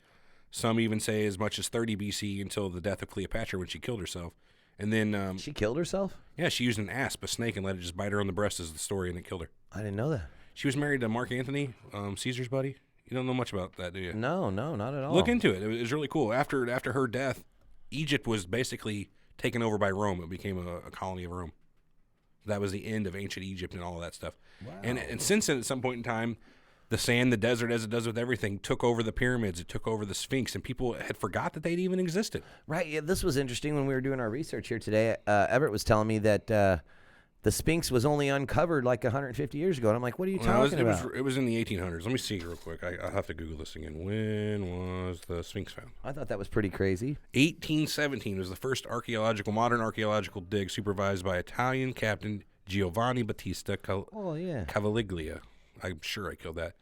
Some even say as much as 30 BC until the death of Cleopatra when she killed herself. And then She killed herself? yeah, she used an asp, a snake, and let it just bite her on the breast as the story, and it killed her. I didn't know that. She was married to Mark Antony, Caesar's buddy. You don't know much about that, do you? No, not at all. Look into it. It was really cool. After her death, Egypt was basically taken over by Rome. It became a colony of Rome. That was the end of ancient Egypt and all of that stuff. Wow. And since then, at some point in time, the sand, the desert, as it does with everything, took over the pyramids. It took over the Sphinx, and people had forgot that they'd even existed. Right. Yeah, this was interesting when we were doing our research here today. Everett was telling me that the Sphinx was only uncovered like 150 years ago. And I'm like, what are you talking about? It was in the 1800s. Let me see real quick. I'll have to Google this again. When was the Sphinx found? I thought that was pretty crazy. 1817 was the first modern archaeological dig supervised by Italian Captain Giovanni Battista Caviglia. I'm sure I killed that.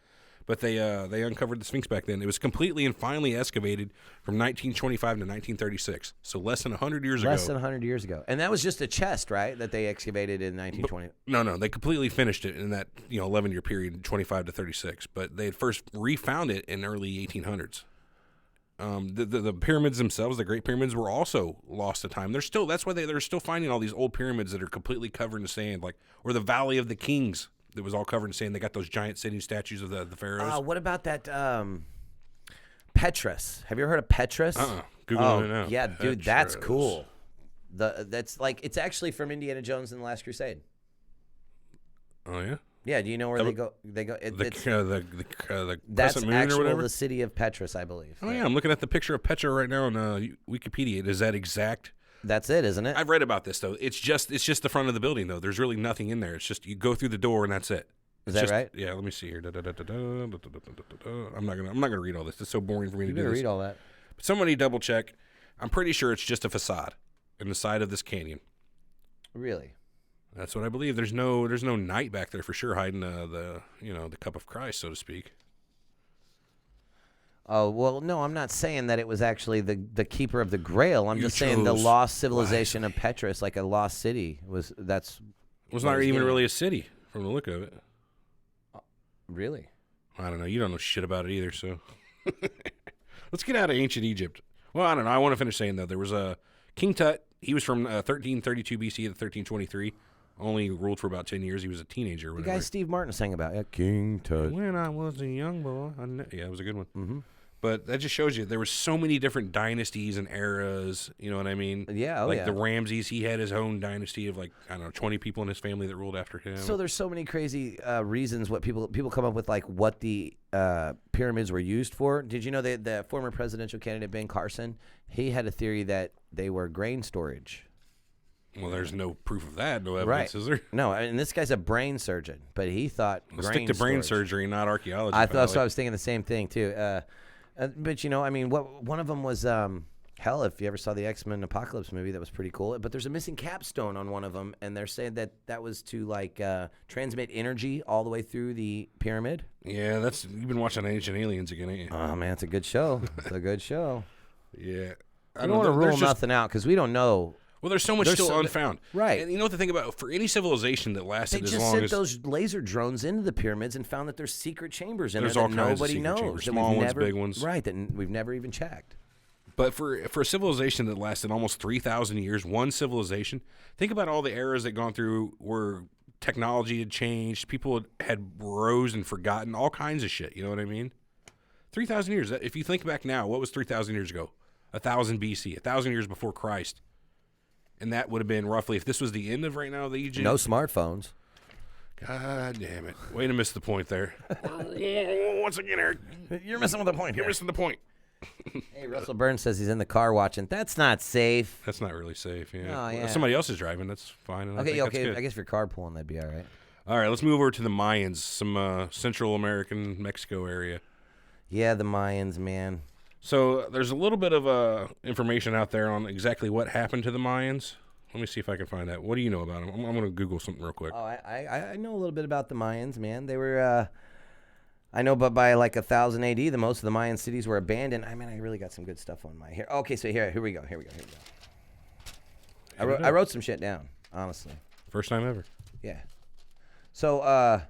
But they uncovered the Sphinx back then. It was completely and finally excavated from 1925 to 1936. So less than 100 years ago. Less than 100 years ago. And that was just a chest, right, that they excavated in 1920? No. They completely finished it in that 11-year period, 25 to 36. But they had first refound it in early 1800s. The pyramids themselves, the Great Pyramids, were also lost to time. That's why they're still finding all these old pyramids that are completely covered in sand, or the Valley of the Kings that was all covered in sand. They got those giant sitting statues of the pharaohs. What about that Petrus? Have you ever heard of Petrus? Googling it now. Yeah, dude, that's cool. That's like, it's actually from Indiana Jones and the Last Crusade. Oh yeah. Yeah, do you know where they go? They go. The That's Crescent Moon or whatever. the city of Petrus, I believe. Oh yeah, I'm looking at the picture of Petra right now on Wikipedia. Is that exact? That's it, isn't it? I've read about this though. It's just the front of the building though. There's really nothing in there. It's just you go through the door and that's it. Is that right? Yeah. Let me see here. I'm not gonna read all this. It's so boring for me to do this. You better read all that. But somebody double check. I'm pretty sure it's just a facade in the side of this canyon. Really? That's what I believe. There's no knight back there for sure hiding the cup of Christ, so to speak. Oh, well, no, I'm not saying that it was actually the keeper of the Grail. I'm just saying the lost civilization of Petrus, like a lost city, was not even really a city from the look of it. Really? I don't know. You don't know shit about it either, so let's get out of ancient Egypt. Well, I don't know. I want to finish saying though, there was a King Tut. He was from 1332 BC to 1323. Only ruled for about 10 years. He was a teenager. The guy Steve Martin sang about, King Tut. When I was a young boy. Yeah, it was a good one. Mm-hmm. But that just shows you there were so many different dynasties and eras. You know what I mean? Yeah. The Ramses, he had his own dynasty of 20 people in his family that ruled after him. So there's so many crazy reasons what people come up with, like what the pyramids were used for. Did you know that the former presidential candidate Ben Carson, he had a theory that they were grain storage. Well, there's no proof of that. No evidence, is there? No, and this guy's a brain surgeon, but he thought Let's stick to brain surgery, not archaeology. I was thinking the same thing too. But one of them was hell. If you ever saw the X-Men Apocalypse movie, that was pretty cool. But there's a missing capstone on one of them, and they're saying that was to transmit energy all the way through the pyramid. Yeah, you've been watching Ancient Aliens again, ain't you? Oh man, it's a good show. It's a good show. Yeah, I don't want to rule nothing out because we don't know. Well, there's so much still unfound. Right. And you know what to think about? For any civilization that lasted as long as... They just sent those laser drones into the pyramids and found that there's secret chambers in there that nobody knows. Small ones, big ones. Right, that we've never even checked. But for a civilization that lasted almost 3,000 years, one civilization, think about all the eras that gone through where technology had changed, people had rose and forgotten, all kinds of shit, you know what I mean? 3,000 years. If you think back now, what was 3,000 years ago? 1,000 BC, 1,000 years before Christ. And that would have been roughly, if this was the end of right now, the Egypt. No smartphones. God damn it. Way to miss the point there. Once again, Eric. You're missing with the point. You're missing the point. Hey, Russell Burns says he's in the car watching. That's not safe. That's not really safe, yeah. Oh, yeah. If somebody else is driving, that's fine. Okay. I guess if you're carpooling, that'd be all right. All right, let's move over to the Mayans, some Central American, Mexico area. Yeah, the Mayans, man. So there's a little bit of information out there on exactly what happened to the Mayans. Let me see if I can find that. What do you know about them? I'm going to Google something real quick. Oh, I know a little bit about the Mayans, man. They were, I know, but by like 1000 AD, the most of the Mayan cities were abandoned. I mean, I really got some good stuff on my here. Okay, so here we go. I wrote some shit down, honestly. First time ever. Yeah. So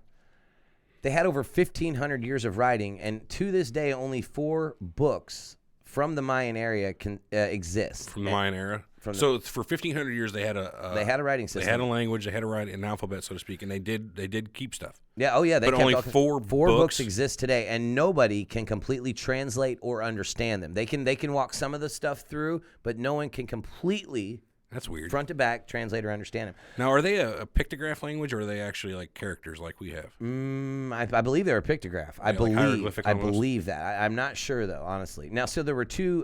they had over 1,500 years of writing, and to this day, only 4 books from the Mayan area can exist. From the Mayan era. So for 1,500 years, they had a writing system. They had a language. They had an alphabet, so to speak, and they did keep stuff. Yeah. Oh, yeah. But only four books exist today, and nobody can completely translate or understand them. They can walk some of the stuff through, but no one can completely. That's weird. Front to back, translate or understand them. Now, are they a pictograph language, or are they actually like characters like we have? I believe they're a pictograph. Yeah, I believe that. I'm not sure though, honestly. Now, so there were two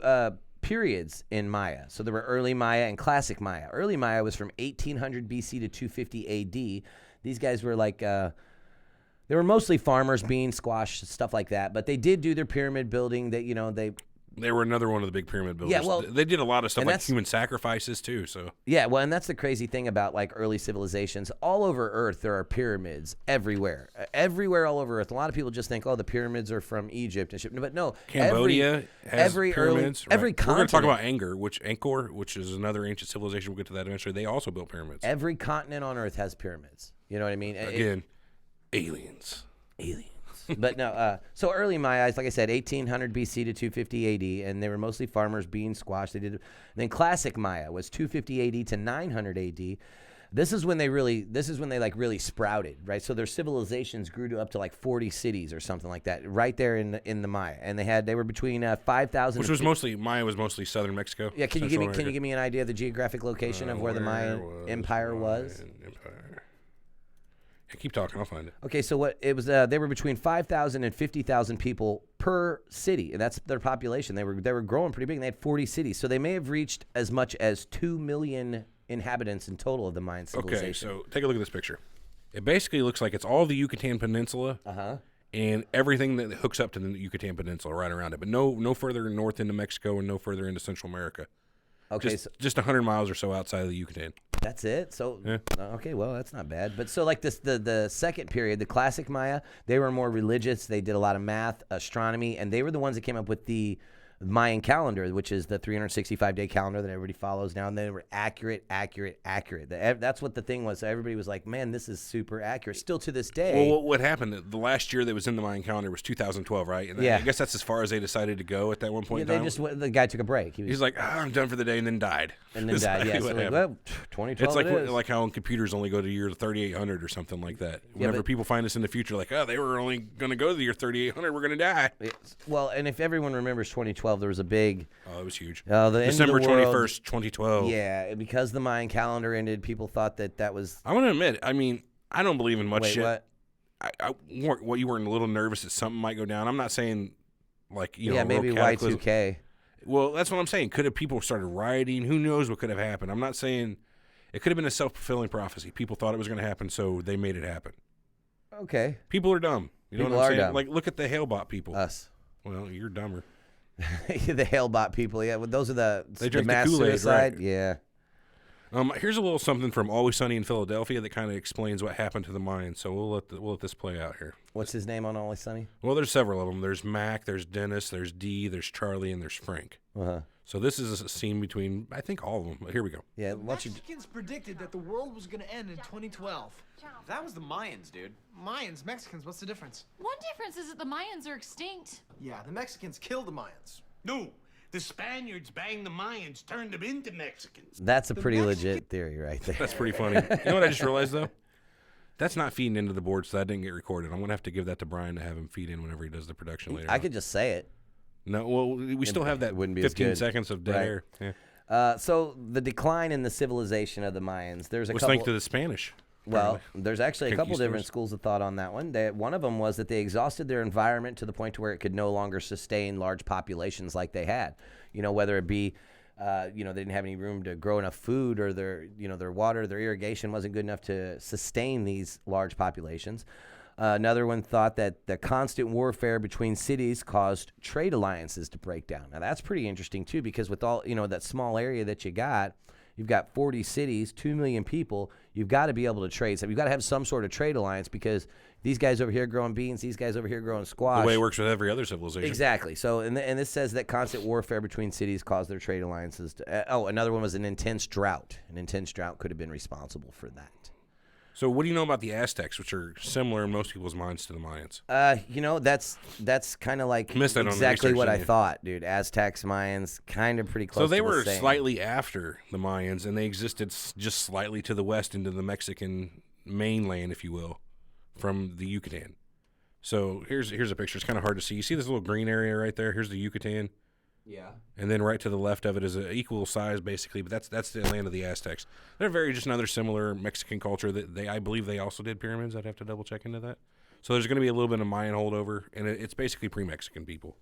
periods in Maya. So there were early Maya and classic Maya. Early Maya was from 1800 BC to 250 AD. These guys were like they were mostly farmers, beans, squash, stuff like that. But they did do their pyramid building. They were another one of the big pyramid builders. Yeah, well, they did a lot of stuff like human sacrifices too. So yeah, well, and that's the crazy thing about like early civilizations. All over Earth, there are pyramids everywhere, all over Earth. A lot of people just think, oh, the pyramids are from Egypt and shit, but no. Cambodia has pyramids. Every continent. We're going to talk about Angkor, which is another ancient civilization. We'll get to that eventually. They also built pyramids. Every continent on Earth has pyramids. You know what I mean? Again, aliens. But no, so early Mayas, like I said, 1800 BC to 250 AD, and they were mostly farmers, beans, squash. And then classic Maya was 250 AD to 900 AD. This is when they like really sprouted, right? So their civilizations grew to up to like 40 cities or something like that, right there in the Maya, and they were between 5,000. Which was Maya was mostly southern Mexico. Yeah, can you give me an idea of the geographic location of where the Mayan Empire was? Yeah, keep talking, I'll find it. Okay, so what it was? They were between 5,000 and 50,000 people per city, and that's their population. They were growing pretty big. And they had 40 cities, so they may have reached as much as 2 million inhabitants in total of the Mayan civilization. Okay, so take a look at this picture. It basically looks like it's all the Yucatan Peninsula and everything that hooks up to the Yucatan Peninsula right around it, but no further north into Mexico and no further into Central America. Okay, just 100 miles or so outside of the Yucatan. That's it. So yeah. Okay, well that's not bad. But so like this, the second period, the classic Maya, they were more religious. They did a lot of math, astronomy, and they were the ones that came up with the Mayan calendar, which is the 365-day calendar that everybody follows now, and they were accurate. That's what the thing was. So everybody was like, man, this is super accurate. Still to this day. Well, what happened, the last year that was in the Mayan calendar was 2012, right? And yeah. I guess that's as far as they decided to go at that one point in time. The guy took a break. He's like, I'm done for the day, and then died. Yeah, so like, well, 2012 It's like how computers only go to year 3800 or something like that. Whenever people find us in the future, like, oh, they were only going to go to the year 3800, we're going to die. Well, and if everyone remembers 2012, there was a big... Oh, it was huge. December 21st, 2012. Yeah, because the Mayan calendar ended, people thought that was... I'm going to admit, I mean, I don't believe in much shit. What? You weren't a little nervous that something might go down. I'm not saying, like, yeah, maybe Y2K. Well, that's what I'm saying. Could have people started rioting? Who knows what could have happened? I'm not saying it could have been a self-fulfilling prophecy. People thought it was going to happen, so they made it happen. Okay. People are dumb. You know people what I'm saying? Dumb. Like, look at the Hailbot people. Us. Well, you're dumber. The Hailbot people, yeah. Well, those are they drink mass the Kool-Aid, suicide. right? Yeah. Here's a little something from Always Sunny in Philadelphia that kind of explains what happened to the Mayans. So we'll let this play out here. What's his name on Always Sunny? Well, there's several of them. There's Mac, there's Dennis, there's Dee, there's Charlie, and there's Frank. So this is a scene between, I think, all of them. But here we go. Yeah, Mexicans predicted that the world was going to end in 2012. That was the Mayans, dude. Mayans, Mexicans, what's the difference? One difference is that the Mayans are extinct. Yeah, the Mexicans killed the Mayans. No, the Spaniards banged the Mayans, turned them into Mexicans. That's a pretty legit theory right there. That's pretty funny. You know what I just realized, though? That's not feeding into the board, so that didn't get recorded. I'm going to have to give that to Brian to have him feed in whenever he does the production later. I could just say it. No, well, we still have that 15 seconds of dead air. Yeah. So the decline in the civilization of the Mayans, there's a couple... thanks to the Spanish. Well, there's actually a couple different schools of thought on that one. One of them was that they exhausted their environment to the point to where it could no longer sustain large populations like they had. You know, whether it be, they didn't have any room to grow enough food, or their water, their irrigation wasn't good enough to sustain these large populations. Another one thought that the constant warfare between cities caused trade alliances to break down. Now, that's pretty interesting, too, because with all, that small area that you've got 40 cities, 2 million people, you've got to be able to trade. So you've got to have some sort of trade alliance, because these guys over here growing beans, these guys over here growing squash. The way it works with every other civilization. Exactly. So, and this says that constant warfare between cities caused their trade alliances to... another one was an intense drought. An intense drought could have been responsible for that. So what do you know about the Aztecs, which are similar in most people's minds to the Mayans? That's kind of like Missed that on the exactly research, what I didn't you? thought, dude. Aztecs, Mayans, kind of pretty close. So they to were the same. slightly after the Mayans, and they existed just slightly to the west into the Mexican mainland, if you will, from the Yucatan. So here's a picture. It's kind of hard to see. You see this little green area right there? Here's the Yucatan. Yeah. And then right to the left of it is an equal size, basically, but that's the land of the Aztecs. They're very just another similar Mexican culture that I believe they also did pyramids. I'd have to double check into that. So there's going to be a little bit of Mayan holdover, and it's basically pre-Mexican people.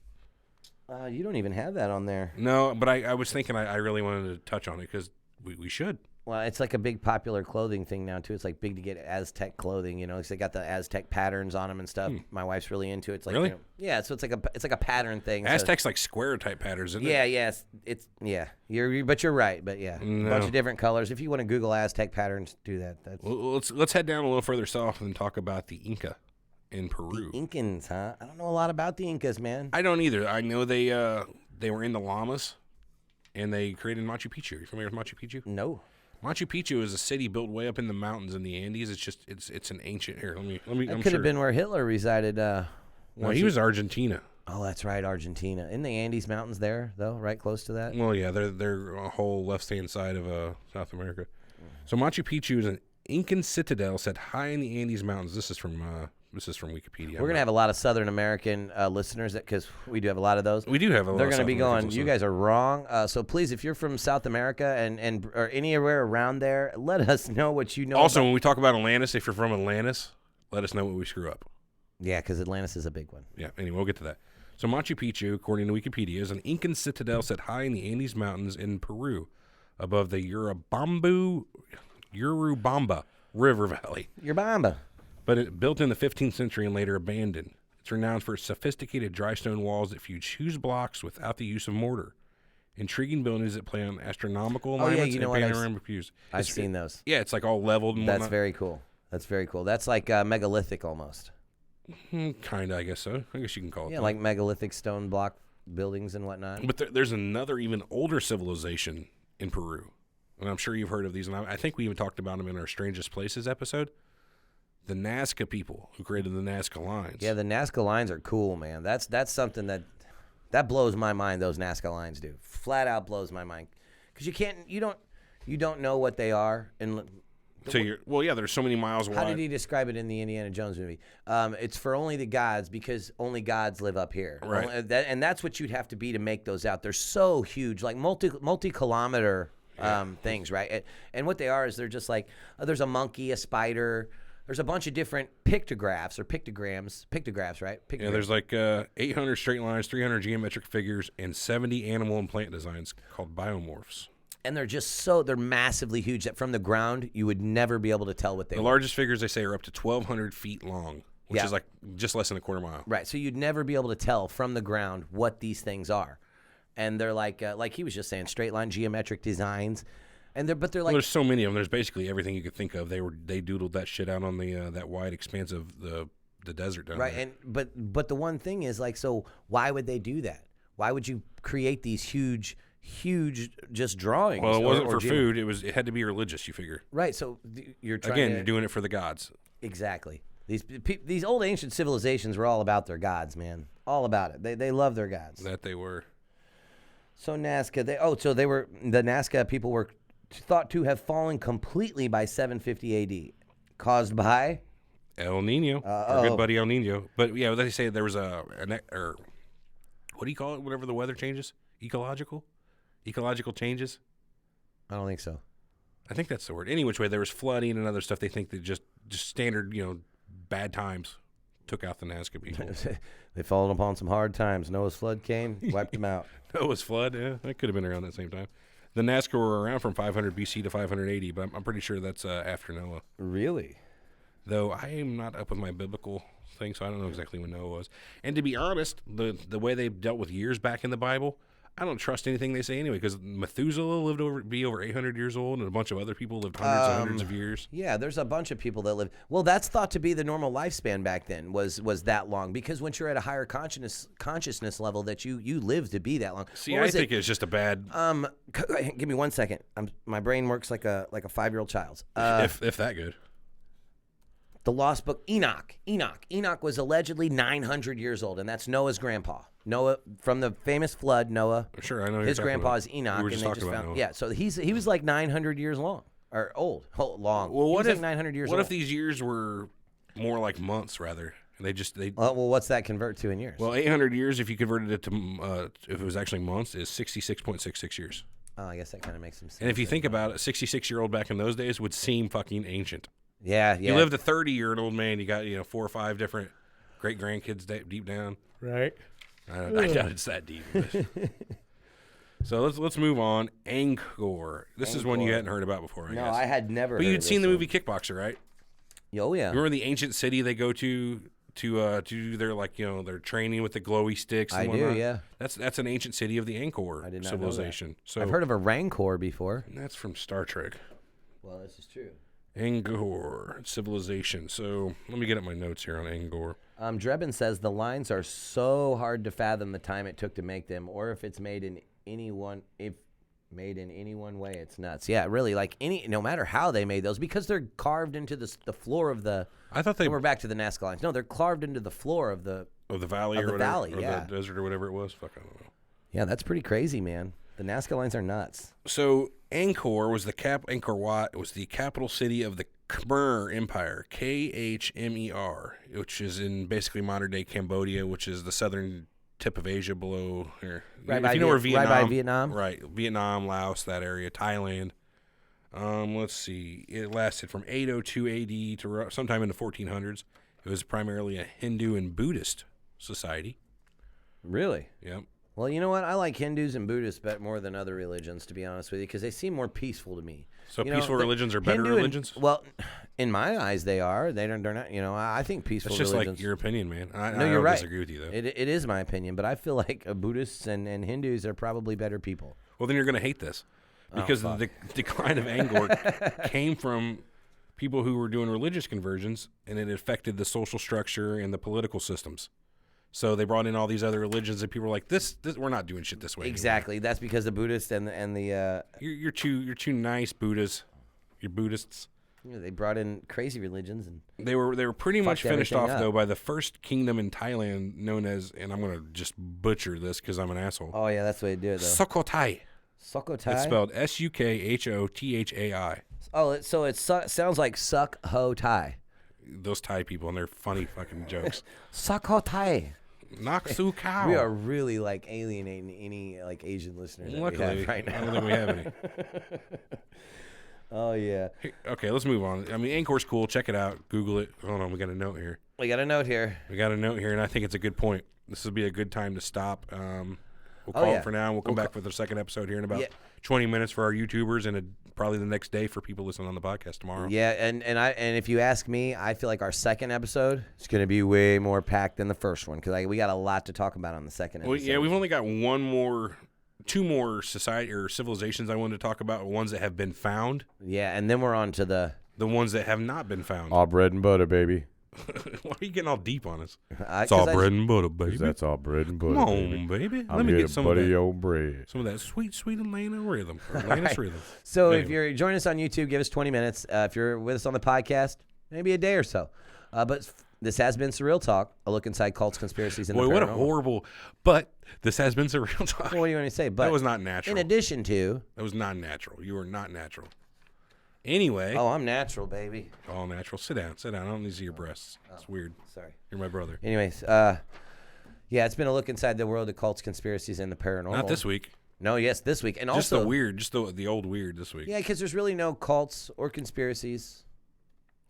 You don't even have that on there. No, but I was thinking I really wanted to touch on it because we should. Well, it's like a big popular clothing thing now too. It's like big to get Aztec clothing. You know, they got the Aztec patterns on them and stuff. My wife's really into it. It's like, Really? Yeah. So it's like a pattern thing. Aztecs like square type patterns, isn't it? Yeah. You're right, but yeah, No. a bunch of different colors. If you want to Google Aztec patterns, do that. That's Well, let's head down a little further south and talk about the Inca in Peru. Incans, huh? I don't know a lot about the Incas, man. I don't either. I know they were into llamas, and they created Machu Picchu. You familiar with Machu Picchu? No. Machu Picchu is a city built way up in the mountains in the Andes. It's an ancient. Here, let me. That could have been where Hitler resided. No, once he was Argentina. Oh, that's right, Argentina. In the Andes Mountains there, though, right close to that. Well, yeah, they're a whole left-hand side of South America. So Machu Picchu is an Incan citadel set high in the Andes Mountains. This is from Wikipedia. We're gonna have a lot of Southern American listeners because we do have a lot of those. We do have a lot. They're of gonna South be Americans going. You listening. guys are wrong. So please, if you're from South America and or anywhere around there, let us know what you know. Also, about. when we talk about Atlantis, if you're from Atlantis, let us know what we screw up. Yeah, because Atlantis is a big one. Yeah, anyway, we'll get to that. So Machu Picchu, according to Wikipedia, is an Incan citadel set high in the Andes Mountains in Peru, above the Urubamba River Valley. Urubamba. But it built in the 15th century and later abandoned. It's renowned for its sophisticated dry stone walls that fuse huge blocks without the use of mortar. Intriguing buildings that play on astronomical alignments and panoramic views. I've seen those. Yeah, it's like all leveled and That's whatnot. very cool. That's very cool. That's like megalithic almost. Kind of, I guess so. I guess you can call it Yeah, that. like megalithic stone block buildings and whatnot. But there's another even older civilization in Peru. And I'm sure you've heard of these. And I think we even talked about them in our Strangest Places episode. The Nazca people who created the Nazca lines. Yeah, the Nazca lines are cool, man. That's something that blows my mind. Those Nazca lines do. Flat out blows my mind. Because you don't know what they are. And So there's so many miles wide. how did he describe it in the Indiana Jones movie? It's for only the gods because only gods live up here. Right. And that's what you'd have to be to make those out. They're so huge, like multi-kilometer things, right? And what they are is they're just like there's a monkey, a spider. There's a bunch of different pictographs, right? Yeah, there's like 800 straight lines, 300 geometric figures, and 70 animal and plant designs called biomorphs. And they're massively huge that from the ground you would never be able to tell what they The were. largest figures, they say, are up to 1,200 feet long, which Yeah. is like just less than a quarter mile. Right, so you'd never be able to tell from the ground what these things are. And they're like he was just saying, straight line geometric designs. And they're like There's so many of them. There's basically everything you could think of. They doodled that shit out on the that wide expanse of the desert down right. there. And but the one thing is like, so why would they do that? Why would you create these huge just drawings? Well, it wasn't or for food. It had to be religious. You figure. Right. So you're trying Again, you're doing it for the gods. Exactly. These old ancient civilizations were all about their gods, man. All about it. They love their gods. That they were. So Nazca, the Nazca people were thought to have fallen completely by 750 AD, caused by El Nino, our good buddy El Nino. But yeah, they say there was or what do you call it? Whatever the weather changes, ecological changes. I don't think so. I think that's the word. Any which way, there was flooding and other stuff. They think that just standard, bad times took out the Nazca people. They fallen upon some hard times. Noah's flood came, wiped them out. Noah's flood, yeah, that could have been around that same time. The Nazca were around from 500 BC to 580, but I'm pretty sure that's after Noah. Really? Though I am not up with my biblical thing, so I don't know exactly when Noah was. And to be honest, the way they dealt with years back in the Bible, I don't trust anything they say anyway, because Methuselah lived over 800 years old, and a bunch of other people lived hundreds and hundreds of years. Yeah, there's a bunch of people that live. Well, that's thought to be the normal lifespan back then, was that long, because once you're at a higher consciousness level, that you live to be that long. See, I think it's just a bad. Give me 1 second. My brain works like a 5-year-old child's. If that good. The lost book, Enoch. Enoch was allegedly 900 years old, and that's Noah's grandpa. Noah, from the famous flood, Noah. Sure, I know. His grandpa is Enoch. We were just and they talking just about found, Noah. yeah, so he was like 900 years long. Or old. Long. Well, what he was if like 900 years what old? if these years were more like months rather? And they well, what's that convert to in years? Well, 800 years, if you converted it to, if it was actually months, is 66.66 years. Oh, I guess that kind of makes some sense. And if you think about it, a 66-year-old back in those days would seem fucking ancient. Yeah. You lived a 30-year-old man, you got 4 or 5 different great-grandkids deep down. Right. I doubt it's that deep. But. So let's move on. Angkor. This is one you hadn't heard about before, I guess. No, I had never But heard you'd of seen the this movie Kickboxer, right? Oh, yeah. Remember the ancient city they go to do their their training with the glowy sticks and I whatnot? do, yeah. That's an ancient city of the Angkor civilization. So I've heard of a Rancor before. That's from Star Trek. Well, this is true. Angkor civilization. So let me get up my notes here on Angkor. Drebin says the lines are so hard to fathom the time it took to make them, or if it's made in any one way, it's nuts. Yeah, really, no matter how they made those, because they're carved into the floor of the. I thought they were back to the Nazca lines. No, they're carved into the floor of the valley or whatever, valley, or yeah. the desert or whatever it was. Fuck, I don't know. Yeah, that's pretty crazy, man. The Nazca lines are nuts. So Angkor was Angkor Wat was the capital city of the Khmer Empire, Khmer, which is in basically modern day Cambodia, which is the southern tip of Asia below here. Right If by you know where Vietnam, right by Vietnam? Right, Vietnam, Laos, that area, Thailand. Let's see. It lasted from 802 AD to sometime in the 1400s. It was primarily a Hindu and Buddhist society. Really? Yep. Well, you know what? I like Hindus and Buddhists more than other religions, to be honest with you, because they seem more peaceful to me. So peaceful religions are better religions? Well, in my eyes, they are. They're not. I think peaceful That's just religions. like your opinion, man. I you're don't right. disagree with you, though. It is my opinion, but I feel like Buddhists and Hindus are probably better people. Well, then you're going to hate this. Because the decline of Angkor came from people who were doing religious conversions, and it affected the social structure and the political systems. So they brought in all these other religions, and people were like, "This we're not doing shit this way." Exactly. Anymore. That's because the Buddhists and the you're too nice, Buddhists. You're Buddhists. They brought in crazy religions, and they were pretty much finished off up. though by the first kingdom in Thailand, known as, and I'm gonna just butcher this because I'm an asshole. Oh yeah, that's the way to do it, though. Sukhothai. Sukhothai. It's spelled Sukhothai. Oh, so it sounds like suck ho Thai. Those Thai people and their funny fucking jokes. Sukhothai. Naksu cow. We are really alienating any Asian listeners. Luckily, that we have right now. I don't think we have any. Oh yeah. Okay, let's move on. I mean, Angkor's cool. Check it out. Google it. Hold on, we got a note here. We got a note here, and I think it's a good point. This would be a good time to stop. We'll call it for now. We'll come back for the second episode here in about 20 minutes for our YouTubers, and probably the next day for people listening on the podcast tomorrow. Yeah, and if you ask me, I feel like our second episode is going to be way more packed than the first one because we got a lot to talk about on the second episode. Well, yeah, we've only got two more society or civilizations I wanted to talk about, ones that have been found. Yeah, and then we're on to the ones that have not been found. All bread and butter, baby. Why are you getting all deep on us? It's all bread and butter, baby. That's all bread and butter. Come on, baby. I'm Let me here get to some butter of that. your bread. Some of that sweet Atlanta rhythm. Atlantis rhythm. So if you're joining us on YouTube, give us 20 minutes. If you're with us on the podcast, maybe a day or so. But this has been Surreal Talk, a look inside cults, conspiracies, and the paranormal. What a horrible. But this has been Surreal Talk. Well, what do you want to say? But that was not natural. In addition to. That was not natural. You are not natural. Anyway. Oh, I'm natural, baby. All natural. Sit down. I don't need to see your breasts. It's weird. Sorry. You're my brother. Anyways, yeah, it's been a look inside the world of cults, conspiracies, and the paranormal. Not this week. No, yes, this week. And just also the weird, just the old weird this week. Yeah, because there's really no cults or conspiracies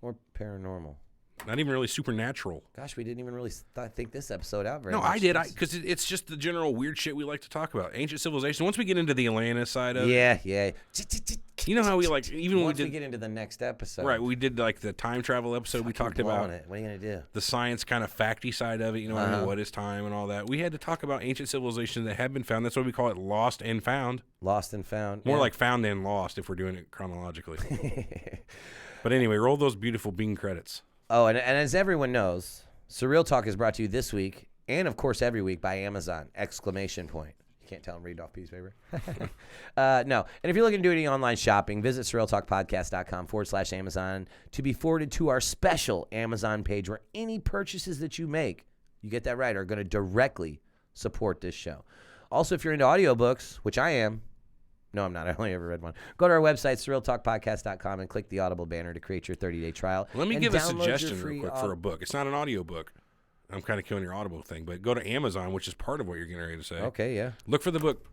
or paranormal. Not even really supernatural. Gosh, we didn't even really think this episode out very much. No, I did. Because it's just the general weird shit we like to talk about. Ancient civilization. Once we get into the Atlantis side of it. Yeah. You know how we even once when we get into the next episode. Right, we did the time travel episode. We talked about it. What are you going to do? The science kind of facty side of it. You know, what is time and all that. We had to talk about ancient civilizations that have been found. That's why we call it lost and found. Lost and found. More like found than lost if we're doing it chronologically. But anyway, roll those beautiful bean credits. Oh, and as everyone knows, Surreal Talk is brought to you this week and, of course, every week by Amazon! You can't tell them read off piece of paper. No. And if you're looking to do any online shopping, visit surrealtalkpodcast.com/Amazon to be forwarded to our special Amazon page where any purchases that you make, you get that right, are going to directly support this show. Also, if you're into audiobooks, which I am, no, I'm not. I only ever read one. Go to our website, surrealtalkpodcast.com, and click the Audible banner to create your 30-day trial. Let me give a suggestion real quick for a book. It's not an audiobook. I'm kind of killing your Audible thing, but go to Amazon, which is part of what you're getting ready to say. Okay, yeah. Look for the book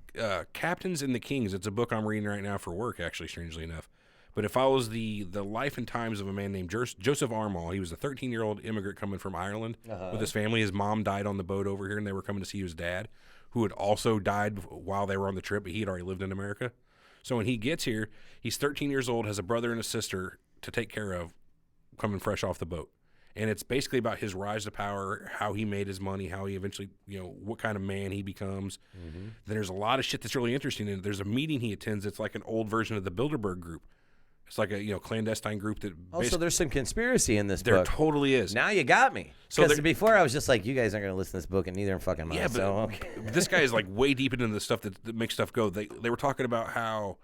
Captains and the Kings. It's a book I'm reading right now for work, actually, strangely enough. But it follows the life and times of a man named Joseph Armall. He was a 13-year-old immigrant coming from Ireland with his family. His mom died on the boat over here, and they were coming to see his dad, who had also died while they were on the trip, but he had already lived in America. So when he gets here, he's 13 years old, has a brother and a sister to take care of, coming fresh off the boat. And it's basically about his rise to power, how he made his money, how he eventually, what kind of man he becomes. Mm-hmm. Then there's a lot of shit that's really interesting. And there's a meeting he attends. It's like an old version of the Bilderberg Group. It's like a clandestine group that. Also, there's some conspiracy in this book. There totally is. Now you got me. Because before I was just like, you guys aren't going to listen to this book, and neither am fucking mine. Yeah, but okay. This guy is like way deep into the stuff that makes stuff go. They were talking about how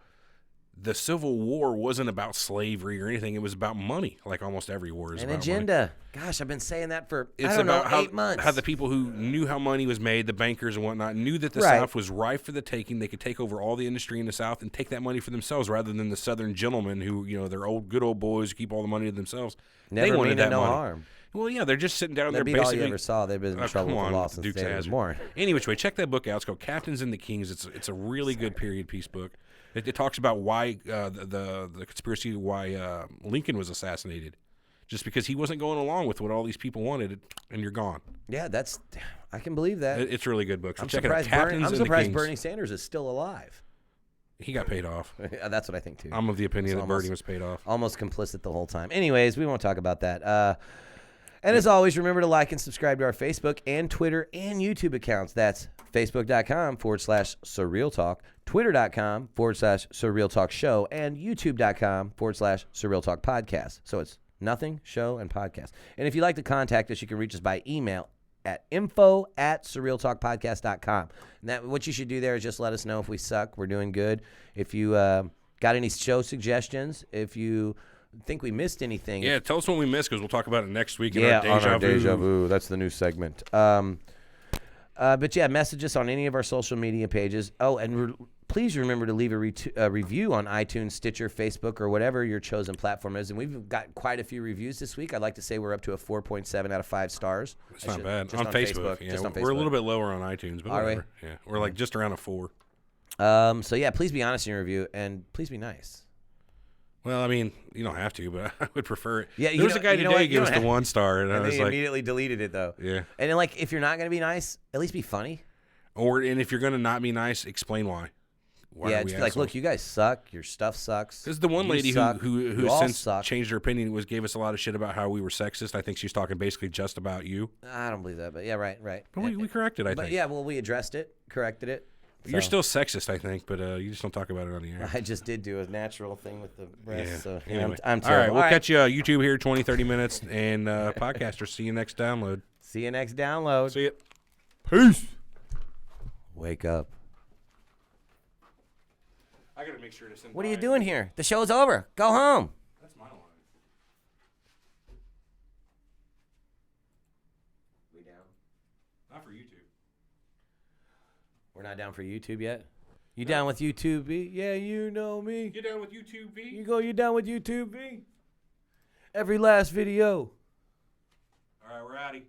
the Civil War wasn't about slavery or anything. It was about money, like almost every war is an about agenda. Money. Gosh, I've been saying that for, it's I don't about know, 8 months. How the people who knew how money was made, the bankers and whatnot, knew that the South was ripe for the taking. They could take over all the industry in the South and take that money for themselves rather than the Southern gentlemen who, they're good old boys who keep all the money to themselves. Never they wanted that no money. harm. Well, yeah, they're just sitting down there beat basically. All you ever saw. They've been in trouble with the law since they were born. Anyway, check that book out. It's called Captains and the Kings. It's a really good period piece book. It talks about why the conspiracy why Lincoln was assassinated, just because he wasn't going along with what all these people wanted, and you're gone. Yeah, I can believe that. It's a really good book. So I'm check it out. I'm surprised Bernie Sanders is still alive. He got paid off. That's what I think too. I'm of the opinion that Bernie was paid off. Almost complicit the whole time. Anyways, we won't talk about that. And as always, remember to like and subscribe to our Facebook and Twitter and YouTube accounts. That's Facebook.com/Surreal Talk, Twitter.com/Surreal Talk Show, and YouTube.com/Surreal Talk Podcast. So it's nothing, show, and podcast. And if you'd like to contact us, you can reach us by email at info@surrealtalkpodcast.com. And what you should do there is just let us know if we suck, we're doing good. If you got any show suggestions, if you think we missed anything. Yeah, tell us what we missed because we'll talk about it next week. On our Deja Vu. That's the new segment. But yeah, message us on any of our social media pages. Oh, and please remember to leave a review on iTunes, Stitcher, Facebook, or whatever your chosen platform is. And we've got quite a few reviews this week. I'd like to say we're up to a 4.7 out of 5 stars. It's not bad. On Facebook. Yeah, we're a little bit lower on iTunes, but whatever. Yeah, we're like just around a 4. So yeah, please be honest in your review, and please be nice. Well, I mean, you don't have to, but I would prefer it. Yeah, there was a guy today who gave us the 1 star, and I was like, immediately deleted it though. Yeah. And then, like, if you're not going to be nice, at least be funny. And if you're going to not be nice, explain why. Yeah, just be like, look, you guys suck. Your stuff sucks. Because the one lady who since changed her opinion gave us a lot of shit about how we were sexist. I think she's talking basically just about you. I don't believe that, but yeah, right. But we corrected, I think. But yeah, well, we addressed it, corrected it. So. You're still sexist, I think, but you just don't talk about it on the air. I just did do a natural thing with the breast. Yeah. So anyway. I'm all right, we'll catch you YouTube here 20, 30 minutes, and podcasters, see you next download. See you next download. See you. Peace. Wake up. I got to make sure to send. What are you doing here? The show's over. Go home. That's my line. We down? Not for YouTube. We're not down for YouTube yet? You down with YouTube, B? Yeah, you know me. You down with YouTube, B? You down with YouTube, B? Every last video. All right, we're outie.